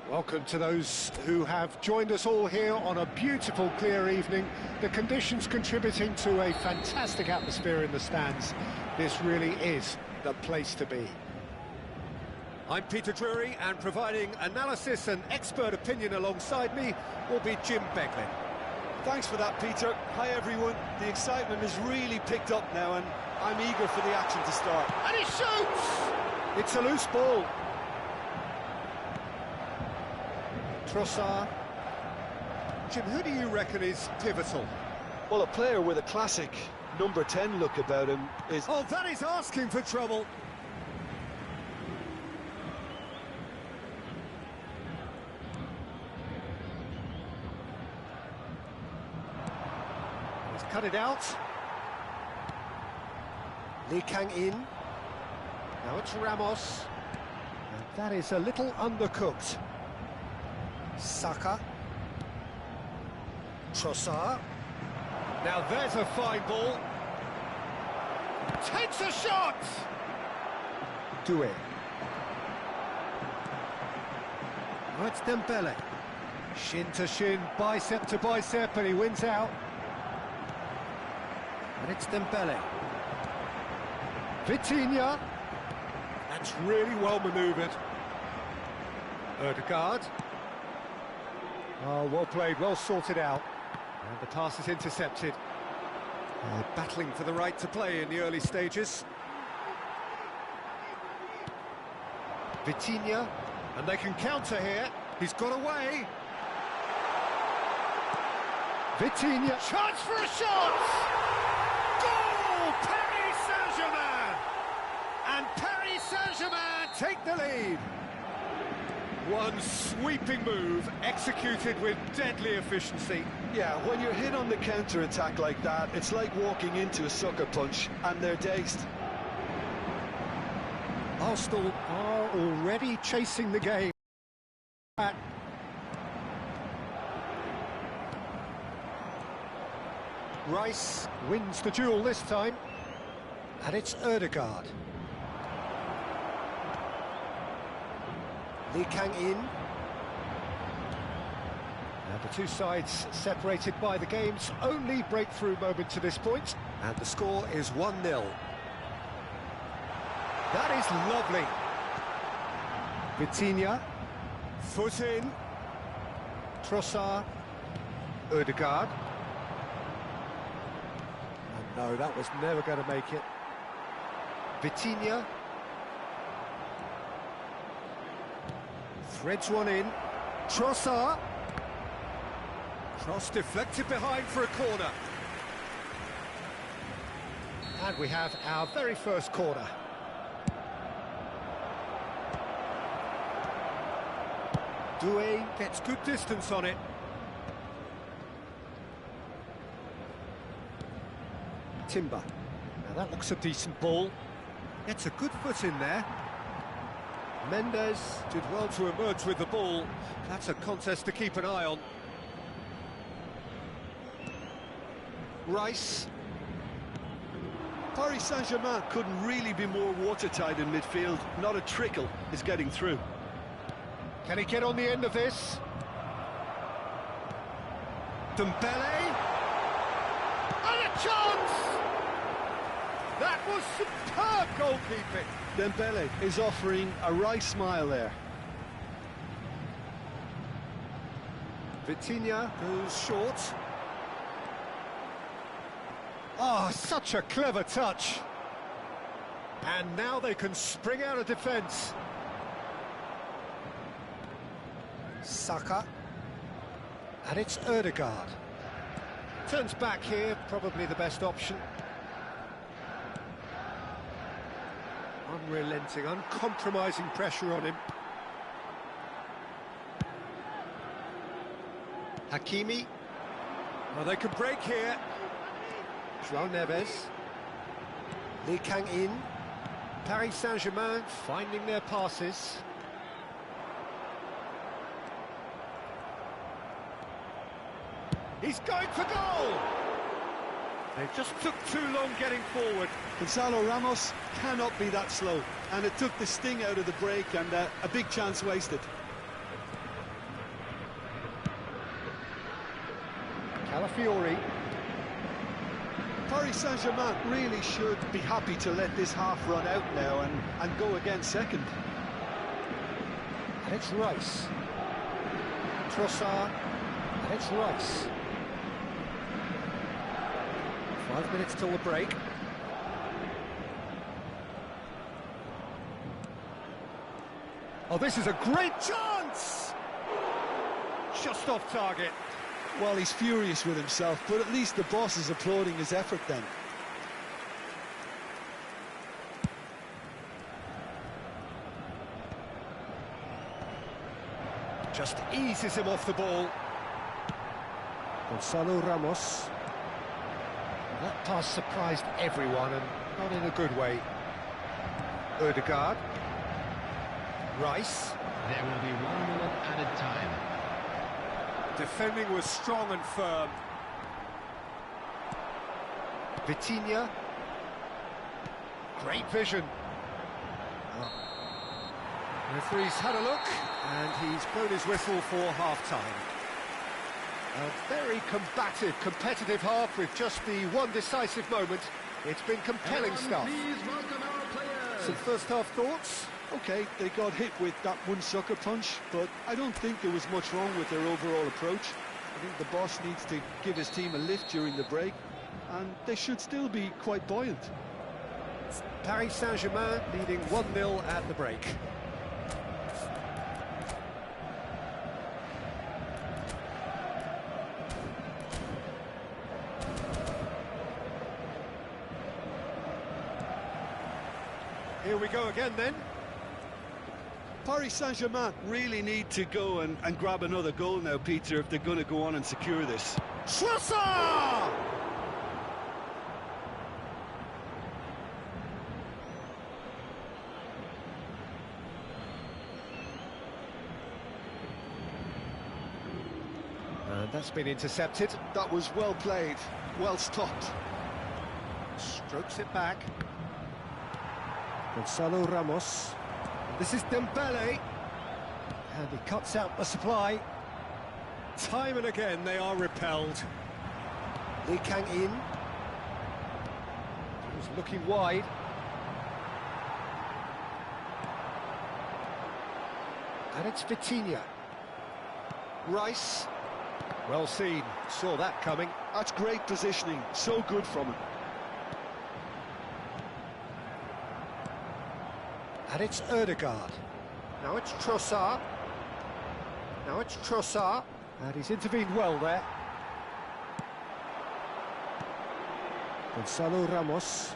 Welcome to those who have joined us all here on a beautiful, clear evening. The conditions contributing to a fantastic atmosphere in the stands. This really is the place to be. I'm Peter Drury, and providing analysis and expert opinion alongside me will be Jim Beglin. Thanks for that, Peter. Hi, everyone. The excitement has really picked up now, and I'm eager for the action to start. And he shoots! It's a loose ball. Trossard. Jim, who do you reckon is pivotal? Well, a player with a classic number 10 look about him is... Oh, that is asking for trouble. He's cut it out. Lee Kang-in. Now it's Ramos. And that is a little undercooked. Saka. Trossard. Now there's a fine ball. Takes a shot! Doué. Oh, it's Dembele. Shin to shin, bicep to bicep, and he wins out. And it's Dembele. Vitinha. That's really well manoeuvred. Ødegaard. Oh, well played, well sorted out. And the pass is intercepted. Battling for the right to play in the early stages. Vitinha, and they can counter here. He's got away. Vitinha, chance for a shot! Goal! Paris Saint-Germain! And Paris Saint-Germain take the lead. One sweeping move, executed with deadly efficiency. Yeah, when you're hit on the counter-attack like that, it's like walking into a sucker punch, and they're dazed. Arsenal are already chasing the game. Rice wins the duel this time, and it's Ødegaard. Lee Kang-in. And the two sides separated by the game's only breakthrough moment to this point, and the score is 1-0. That is lovely. Vitinha, foot in. Trossard, Ødegaard. And no, that was never going to make it. Vitinha. Threads one in. Trossard. Cross deflected behind for a corner. And we have our very first corner. Doué gets good distance on it. Timber. Now that looks a decent ball. Gets a good foot in there. Mendes did well to emerge with the ball. That's a contest to keep an eye on. Rice. Paris Saint-Germain couldn't really be more watertight in midfield. Not a trickle is getting through. Can he get on the end of this? Dembele. And a chance! That was superb goalkeeping. Dembele is offering a wry smile there. Vitinha goes short. Oh, such a clever touch. And now they can spring out of defence. Saka. And it's Ødegaard. Turns back here, probably the best option. Unrelenting, uncompromising pressure on him. Hakimi. Well, they can break here. João Neves. Lee Kang-in. Paris Saint-Germain finding their passes. He's going for goal! They just took too long getting forward. Gonzalo Ramos cannot be that slow, and it took the sting out of the break, and a big chance wasted. Calafiori. Paris Saint-Germain really should be happy to let this half run out now and go again second. And it's Rice. Trossard. And it's Rice. 5 minutes till the break. Oh, this is a great chance! Just off target. Well, he's furious with himself, but at least the boss is applauding his effort then. Just eases him off the ball. Gonzalo Ramos. That pass surprised everyone, and not in a good way. Ødegaard. Rice. There will be 1 minute added time. Defending was strong and firm. Vitinha. Great vision. The referee's had a look, and he's blown his whistle for half-time. A very combative, competitive half with just the one decisive moment. It's been compelling stuff. Please welcome our players. Some first-half thoughts? Okay, they got hit with that one sucker punch, but I don't think there was much wrong with their overall approach. I think the boss needs to give his team a lift during the break, and they should still be quite buoyant. Paris Saint-Germain leading 1-0 at the break. Here we go again then. Paris Saint-Germain really need to go and grab another goal now, Peter, if they're going to go on and secure this. Trossard! And that's been intercepted. That was well played, well stopped. Strokes it back. Gonzalo Ramos. This is Dembele. And he cuts out the supply. Time and again they are repelled. Lee Kang-in. He's looking wide. And it's Vitinha. Rice. Well seen, saw that coming. That's great positioning, so good from him. And it's Ødegaard. Now it's Trossard. Now it's Trossard. And he's intervened well there. Gonzalo Ramos.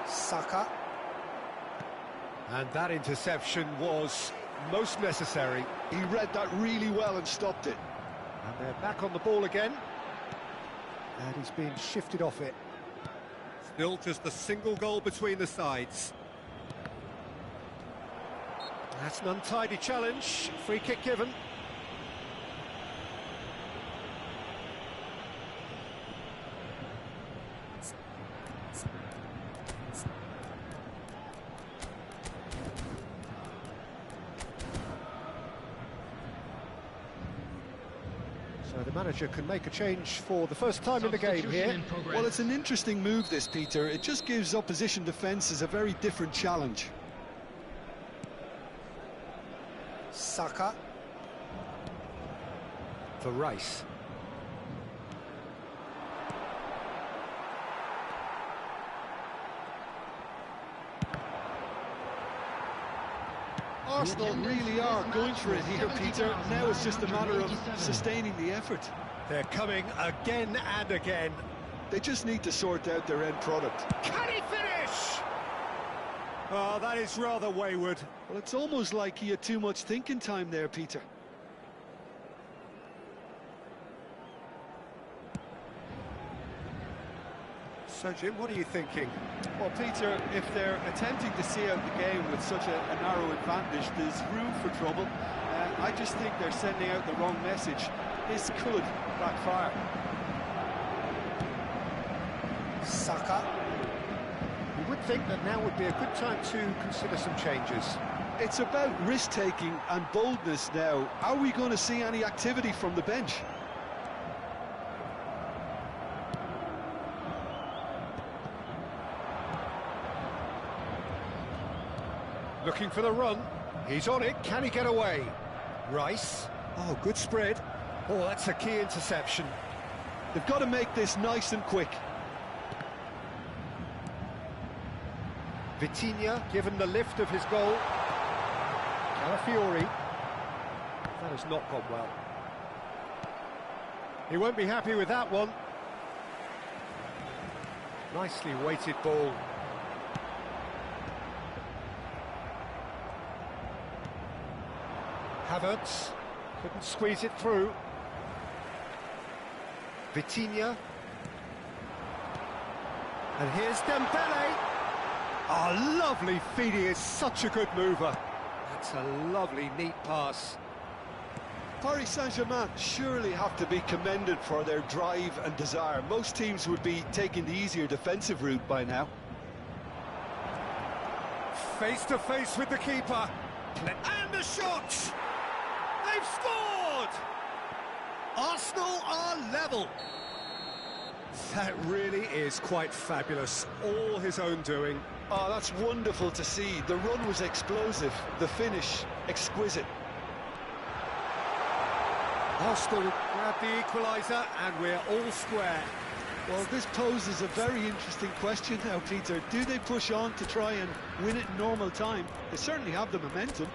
Saka. And that interception was most necessary. He read that really well and stopped it. And they're back on the ball again. And he's been shifted off it. Still just a single goal between the sides. That's an untidy challenge. Free kick given. So the manager can make a change for the first time in the game here. Well, it's an interesting move, this, Peter. It just gives opposition defences a very different challenge. Saka. for Rice. Arsenal really are going for it here, Peter. Now it's just a matter of sustaining the effort. They're coming again and again. They just need to sort out their end product. Can he finish? Oh, that is rather wayward. Well, it's almost like he had too much thinking time there, Peter. So, Jim, what are you thinking? Well, Peter, if they're attempting to see out the game with such a narrow advantage, there's room for trouble. I just think they're sending out the wrong message. This could backfire. Saka. You would think that now would be a good time to consider some changes. It's about risk-taking and boldness now. Are we going to see any activity from the bench? Looking for the run. He's on it. Can he get away? Rice. Oh, good spread. Oh, that's a key interception. They've got to make this nice and quick. Vitinha given the lift of his goal. Calafiori. That has not gone well. He won't be happy with that one. Nicely weighted ball. Havertz couldn't squeeze it through. Vitinha. And here's Dembele. Oh, lovely feed. He is such a good mover. That's a lovely, neat pass. Paris Saint-Germain surely have to be commended for their drive and desire. Most teams would be taking the easier defensive route by now. Face to face with the keeper. And the shot! They've scored! Arsenal are level. That really is quite fabulous. All his own doing. Oh, that's wonderful to see. The run was explosive, the finish exquisite. Arsenal grab the equaliser and we're all square. Well, this poses a very interesting question now, Peter. Do they push on to try and win it in normal time? They certainly have the momentum.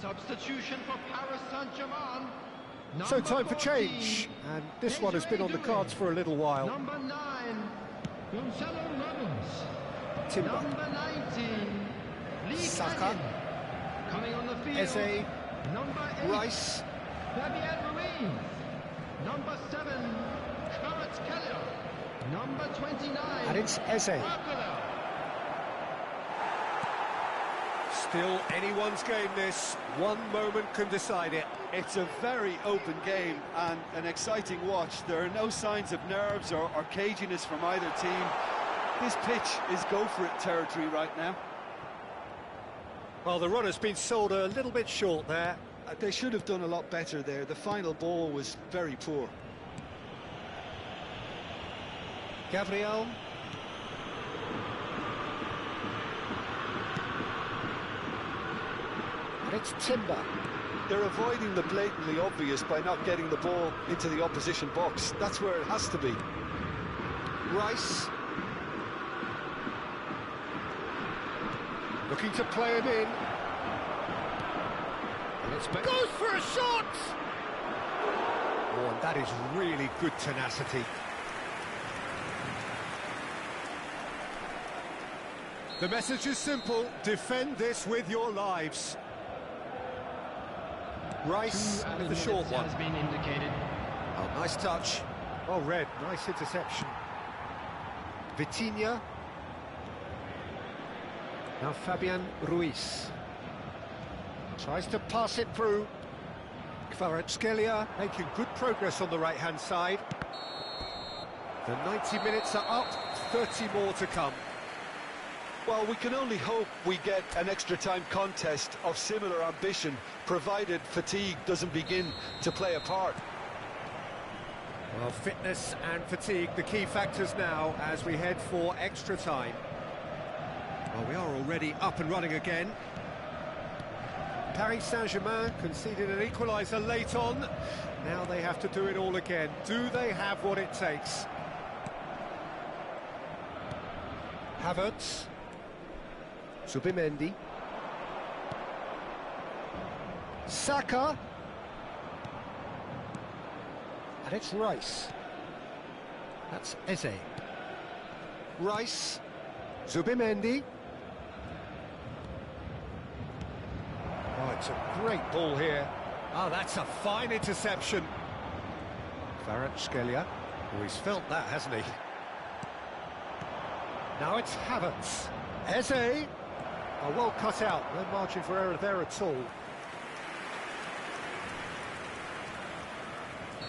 Substitution for Paris Saint-Germain. So time for change, and this one has been on the cards for a little while. Number 9, Gonzalo Ramos. Timber. Number 19, Lee Saka. Canyon. Coming on the field, Eze. number 8, Rice. Fabian Ruiz. Number 7, Kvaratskhelia. Number 29, And it's Eze. Barcola. Still anyone's game this. One moment can decide it. It's a very open game and an exciting watch. There are no signs of nerves or caginess from either team. This pitch is go-for-it territory right now. Well, the run has been sold a little bit short there. They should have done a lot better there. The final ball was very poor. Gabriel. And it's Timber. They're avoiding the blatantly obvious by not getting the ball into the opposition box. That's where it has to be. Rice. Looking to play him in. And it's goes for a shot! Oh, and that is really good tenacity. The message is simple: defend this with your lives. Rice with the short one. Has been indicated. Oh, nice touch. Well read, nice interception. Vitinha. Now Fabian Ruiz. Tries to pass it through. Kvaratskhelia making good progress on the right-hand side. The 90 minutes are up, 30 more to come. Well, we can only hope we get an extra-time contest of similar ambition, provided fatigue doesn't begin to play a part. Well, fitness and fatigue, the key factors now as we head for extra time. Well, we are already up and running again. Paris Saint-Germain conceded an equaliser late on. Now they have to do it all again. Do they have what it takes? Havertz. Zubimendi. Saka. And it's Rice. That's Eze. Rice. Zubimendi. Oh, it's a great ball here. Oh, that's a fine interception. Kvaratskhelia. Oh, he's felt that, hasn't he? Now it's Havertz. Eze. Oh, well cut out. No margin for error there at all.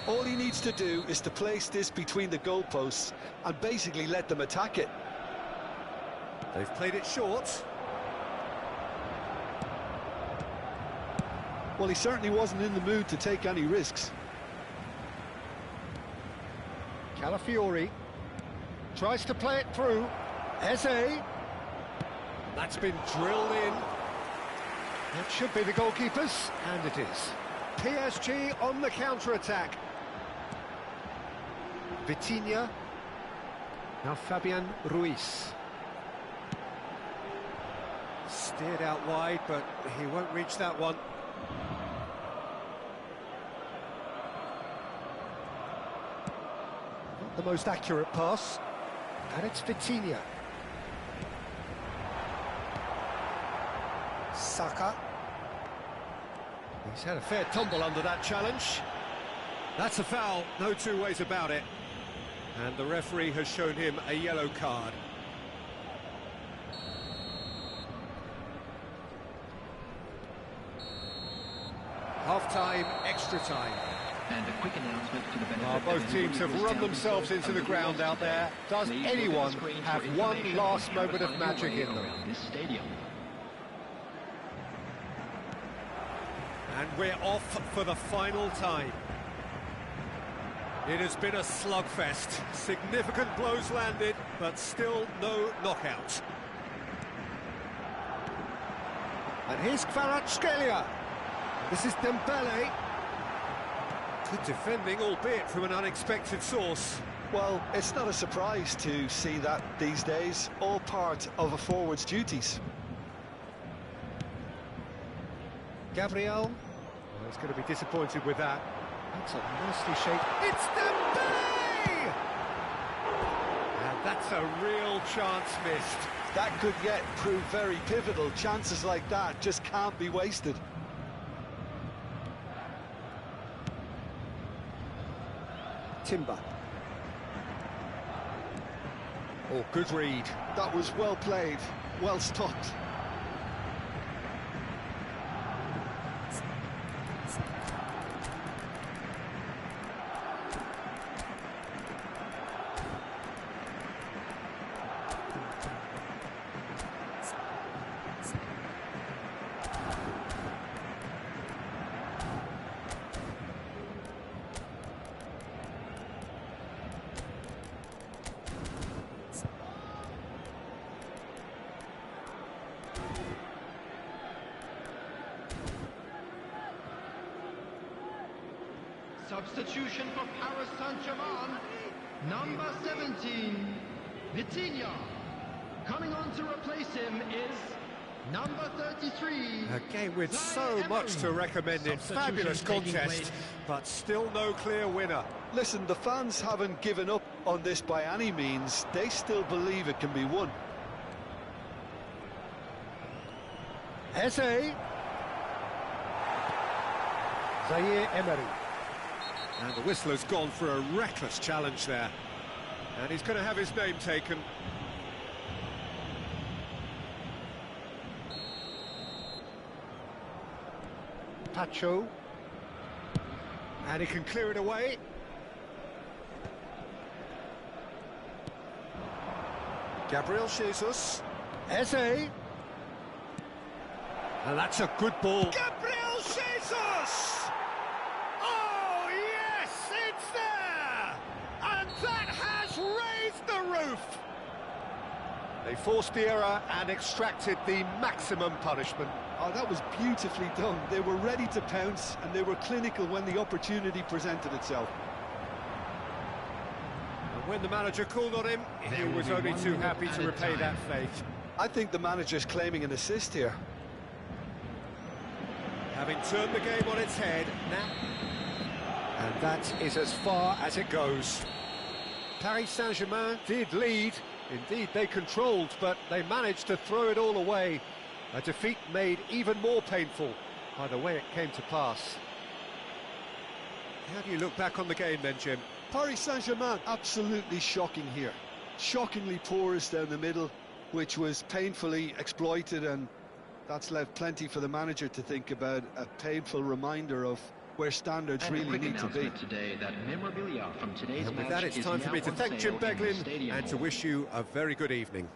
All he needs to do is to place this between the goalposts and basically let them attack it. They've played it short. Well, he certainly wasn't in the mood to take any risks. Calafiori tries to play it through. Eze. That's been drilled in. That should be the goalkeepers, and it is. PSG on the counter-attack. Vitinha. Now Fabian Ruiz. Steered out wide, but he won't reach that one. Not the most accurate pass. And it's Vitinha. Saka. He's had a fair tumble under that challenge. That's a foul, no two ways about it. And the referee has shown him a yellow card. Half-time, extra time. And a quick announcement to the benefit Both teams have run themselves into the ground out there. Does anyone have one last moment of magic in them? This stadium. And we're off for the final time. It has been a slugfest. Significant blows landed, but still no knockout. And here's Kvaratskhelia. This is Dembele. Good defending, albeit from an unexpected source. Well, it's not a surprise to see that these days, all part of a forward's duties. Gabriel. Well, he's going to be disappointed with that. That's a nicely shaped... It's Dembele! And that's a real chance missed. That could yet prove very pivotal. Chances like that just can't be wasted. Timber. Oh, good read. That was well played, well stopped. Substitution for Paris Saint-Germain, number 17, Vitinha. Coming on to replace him is number 33. A game with so much to recommend it. Fabulous contest, but still no clear winner. Listen, the fans haven't given up on this by any means. They still believe it can be won. Eze. Zaire Emery. And the whistle has gone for a reckless challenge there. And he's going to have his name taken. Pacho. And he can clear it away. Gabriel Jesus. Eze. And that's a good ball. Gabriel Jesus! Oh, yes, it's there! And that has raised the roof! They forced the error and extracted the maximum punishment. Oh, that was beautifully done. They were ready to pounce, and they were clinical when the opportunity presented itself. And when the manager called on him, he was only too happy to repay that fate. I think the manager's claiming an assist here. Having turned the game on its head, now... And that is as far as it goes. Paris Saint-Germain did lead. Indeed, they controlled, but they managed to throw it all away. A defeat made even more painful by the way it came to pass. How do you look back on the game then, Jim? Paris Saint-Germain, absolutely shocking here. Shockingly porous down the middle, which was painfully exploited, and that's left plenty for the manager to think about. A painful reminder of where standards really need to be. Today that memorabilia from today's And with match that, it's time for me to thank Jim Beglin and to wish you a very good evening.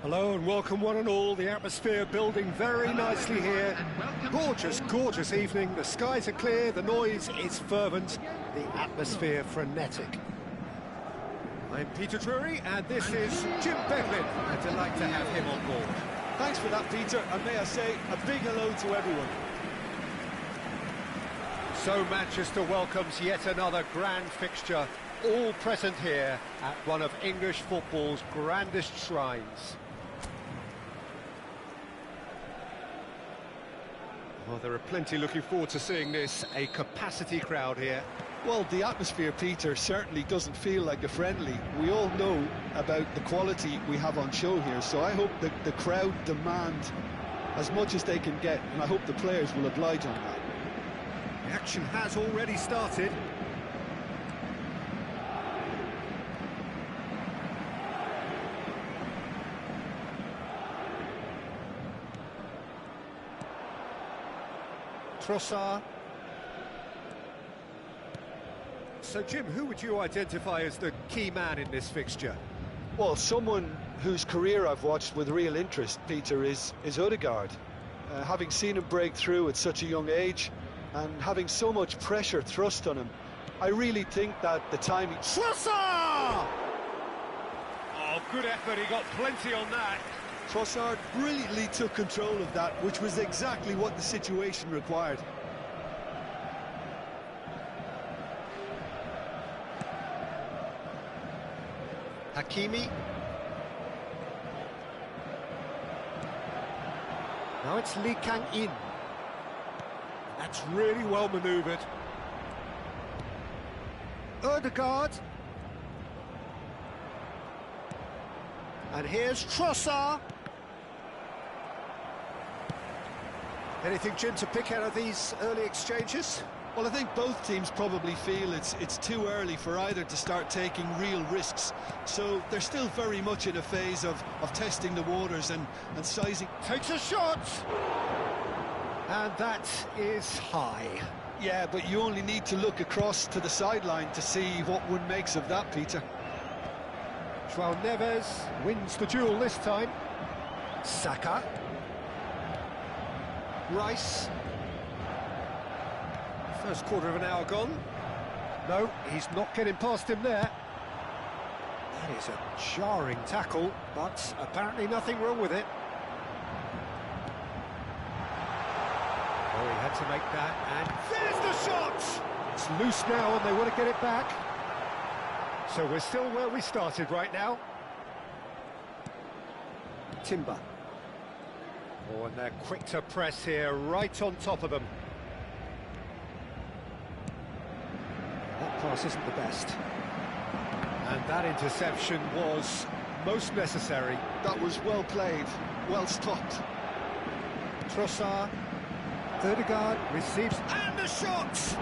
Hello and welcome one and all. The atmosphere building very nicely here. Gorgeous, gorgeous evening. The skies are clear, the noise is fervent, the atmosphere frenetic. I'm Peter Drury and this is Jim Beglin. A delight to have him on board. Thanks for that, Peter, and may I say a big hello to everyone. So Manchester welcomes yet another grand fixture, all present here at one of English football's grandest shrines. Well, there are plenty looking forward to seeing this, a capacity crowd here. Well, the atmosphere, Peter, certainly doesn't feel like a friendly. We all know about the quality we have on show here, so I hope that the crowd demand as much as they can get, and I hope the players will oblige on that. The action has already started. Trossard. So, Jim, who would you identify as the key man in this fixture? Well, someone whose career I've watched with real interest, Peter, is Odegaard. Having seen him break through at such a young age and having so much pressure thrust on him, I really think that the timing... Trossard! Oh, good effort, he got plenty on that. Trossard brilliantly took control of that, which was exactly what the situation required. Hakimi. Now it's Lee Kang-in. That's really well manoeuvred. Ødegaard. And here's Trossard. Anything, Jim, to pick out of these early exchanges? Well, I think both teams probably feel it's too early for either to start taking real risks. So they're still very much in a phase of testing the waters and sizing. Takes a shot! And that is high. Yeah, but you only need to look across to the sideline to see what one makes of that, Peter. João Neves wins the duel this time. Saka. Rice. First quarter of an hour gone. No, he's not getting past him there. That is a jarring tackle, but apparently nothing wrong with it. Oh, he had to make that, and there's the shot! It's loose now, and they want to get it back. So we're still where we started right now. Timber. Oh, and they're quick to press here, right on top of them. That pass isn't the best. And that interception was most necessary. That was well played, well stopped. Trossard. Ødegaard receives, and the shot!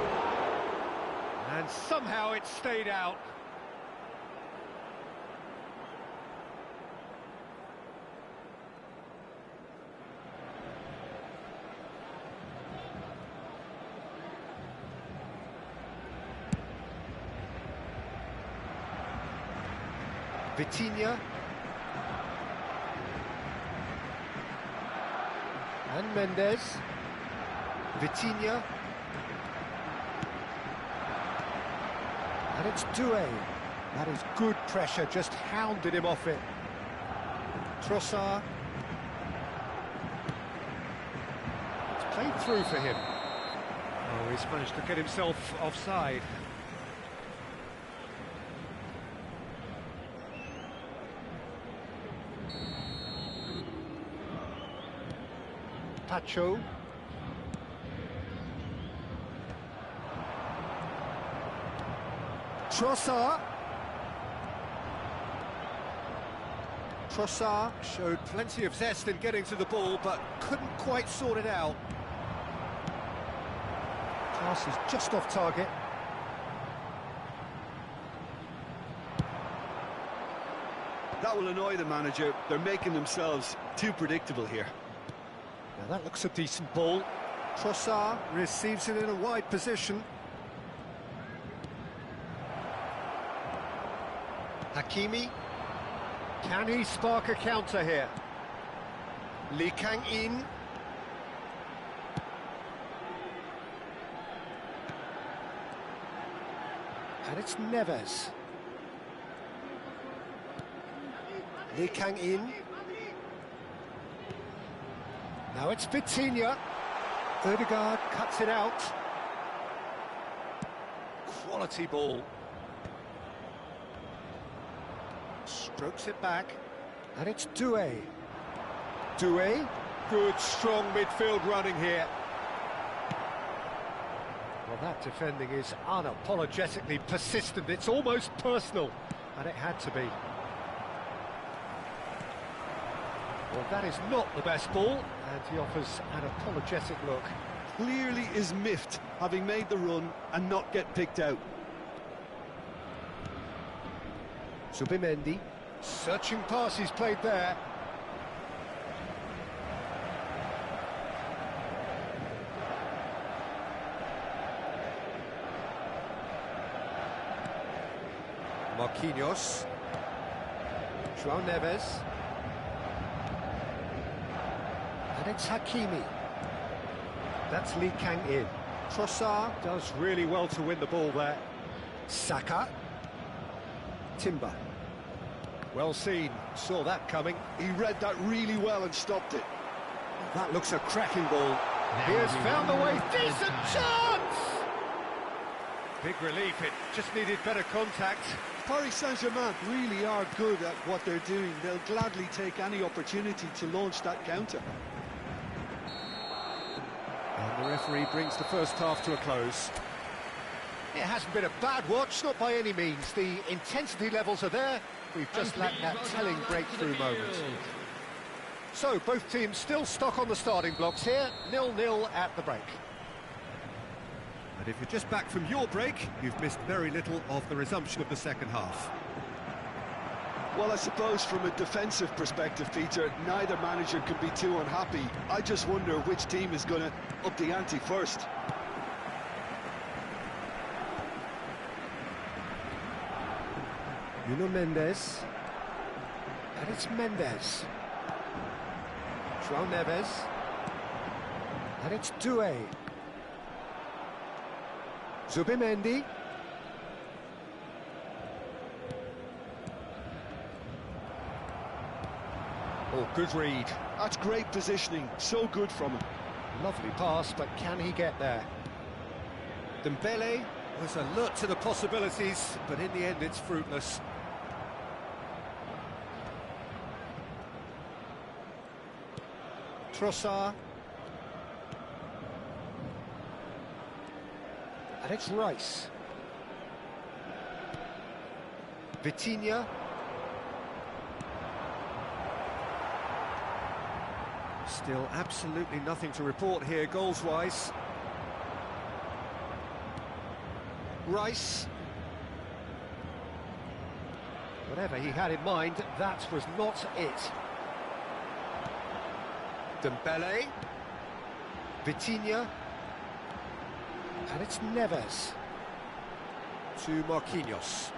And somehow it stayed out. Vitinha. And Mendes. Vitinha. And it's Doué. That is good pressure, just hounded him off it. Trossard. It's played through for him. Oh, he's managed to get himself offside. Pacho. Trossard. Trossard showed plenty of zest in getting to the ball, but couldn't quite sort it out. Pass is just off target. That will annoy the manager. They're making themselves too predictable here. Now that looks a decent ball. Trossard receives it in a wide position. Hakimi. Can he spark a counter here? Lee Kang-in. And it's Neves. Lee Kang-in. Now it's Vitinha. Ødegaard cuts it out. Quality ball. Strokes it back. And it's Doué. Doué. Good, strong midfield running here. Well, that defending is unapologetically persistent. It's almost personal. And it had to be. Well, that is not the best ball, and he offers an apologetic look. Clearly is miffed, having made the run and not get picked out. Zubimendi, searching pass he's played there. Marquinhos. João Neves. And it's Hakimi. That's Lee Kang-in. Trossard does really well to win the ball there. Saka. Timber. Well seen, saw that coming. He read that really well and stopped it. That looks a cracking ball. He has found the way, decent chance! Big relief, it just needed better contact. Paris Saint-Germain really are good at what they're doing. They'll gladly take any opportunity to launch that counter. And the referee brings the first half to a close. It hasn't been a bad watch, not by any means. The intensity levels are there. We've just lacked that telling breakthrough moment. So, both teams still stuck on the starting blocks here, 0-0 at the break. And if you're just back from your break, you've missed very little of the resumption of the second half. Well, I suppose from a defensive perspective, Peter, neither manager can be too unhappy. I just wonder which team is going to up the ante first. Nuno Mendes. And it's Mendes. João Neves. And it's Doué. Zubimendi. Oh, good read. That's great positioning, so good from him. Lovely pass, but can he get there? Dembele was alert to the possibilities, but in the end it's fruitless. Trossard. And it's Rice. Vitinha. Still absolutely nothing to report here goals-wise. Rice. Whatever he had in mind, that was not it. Dembele. Vitinha. And it's Neves. To Marquinhos.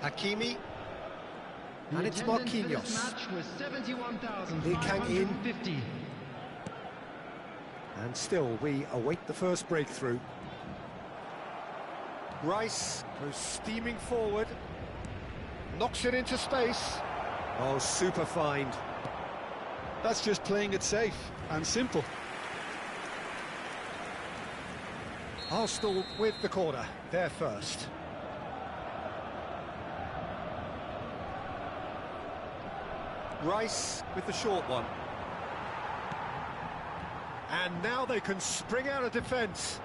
Hakimi. And it's Marquinhos. Lee Kang-in. And still we await the first breakthrough. Rice goes steaming forward. Knocks it into space. Oh, super find. That's just playing it safe and simple. Arsenal with the corner, they're first. Rice with the short one. And now they can spring out of defence.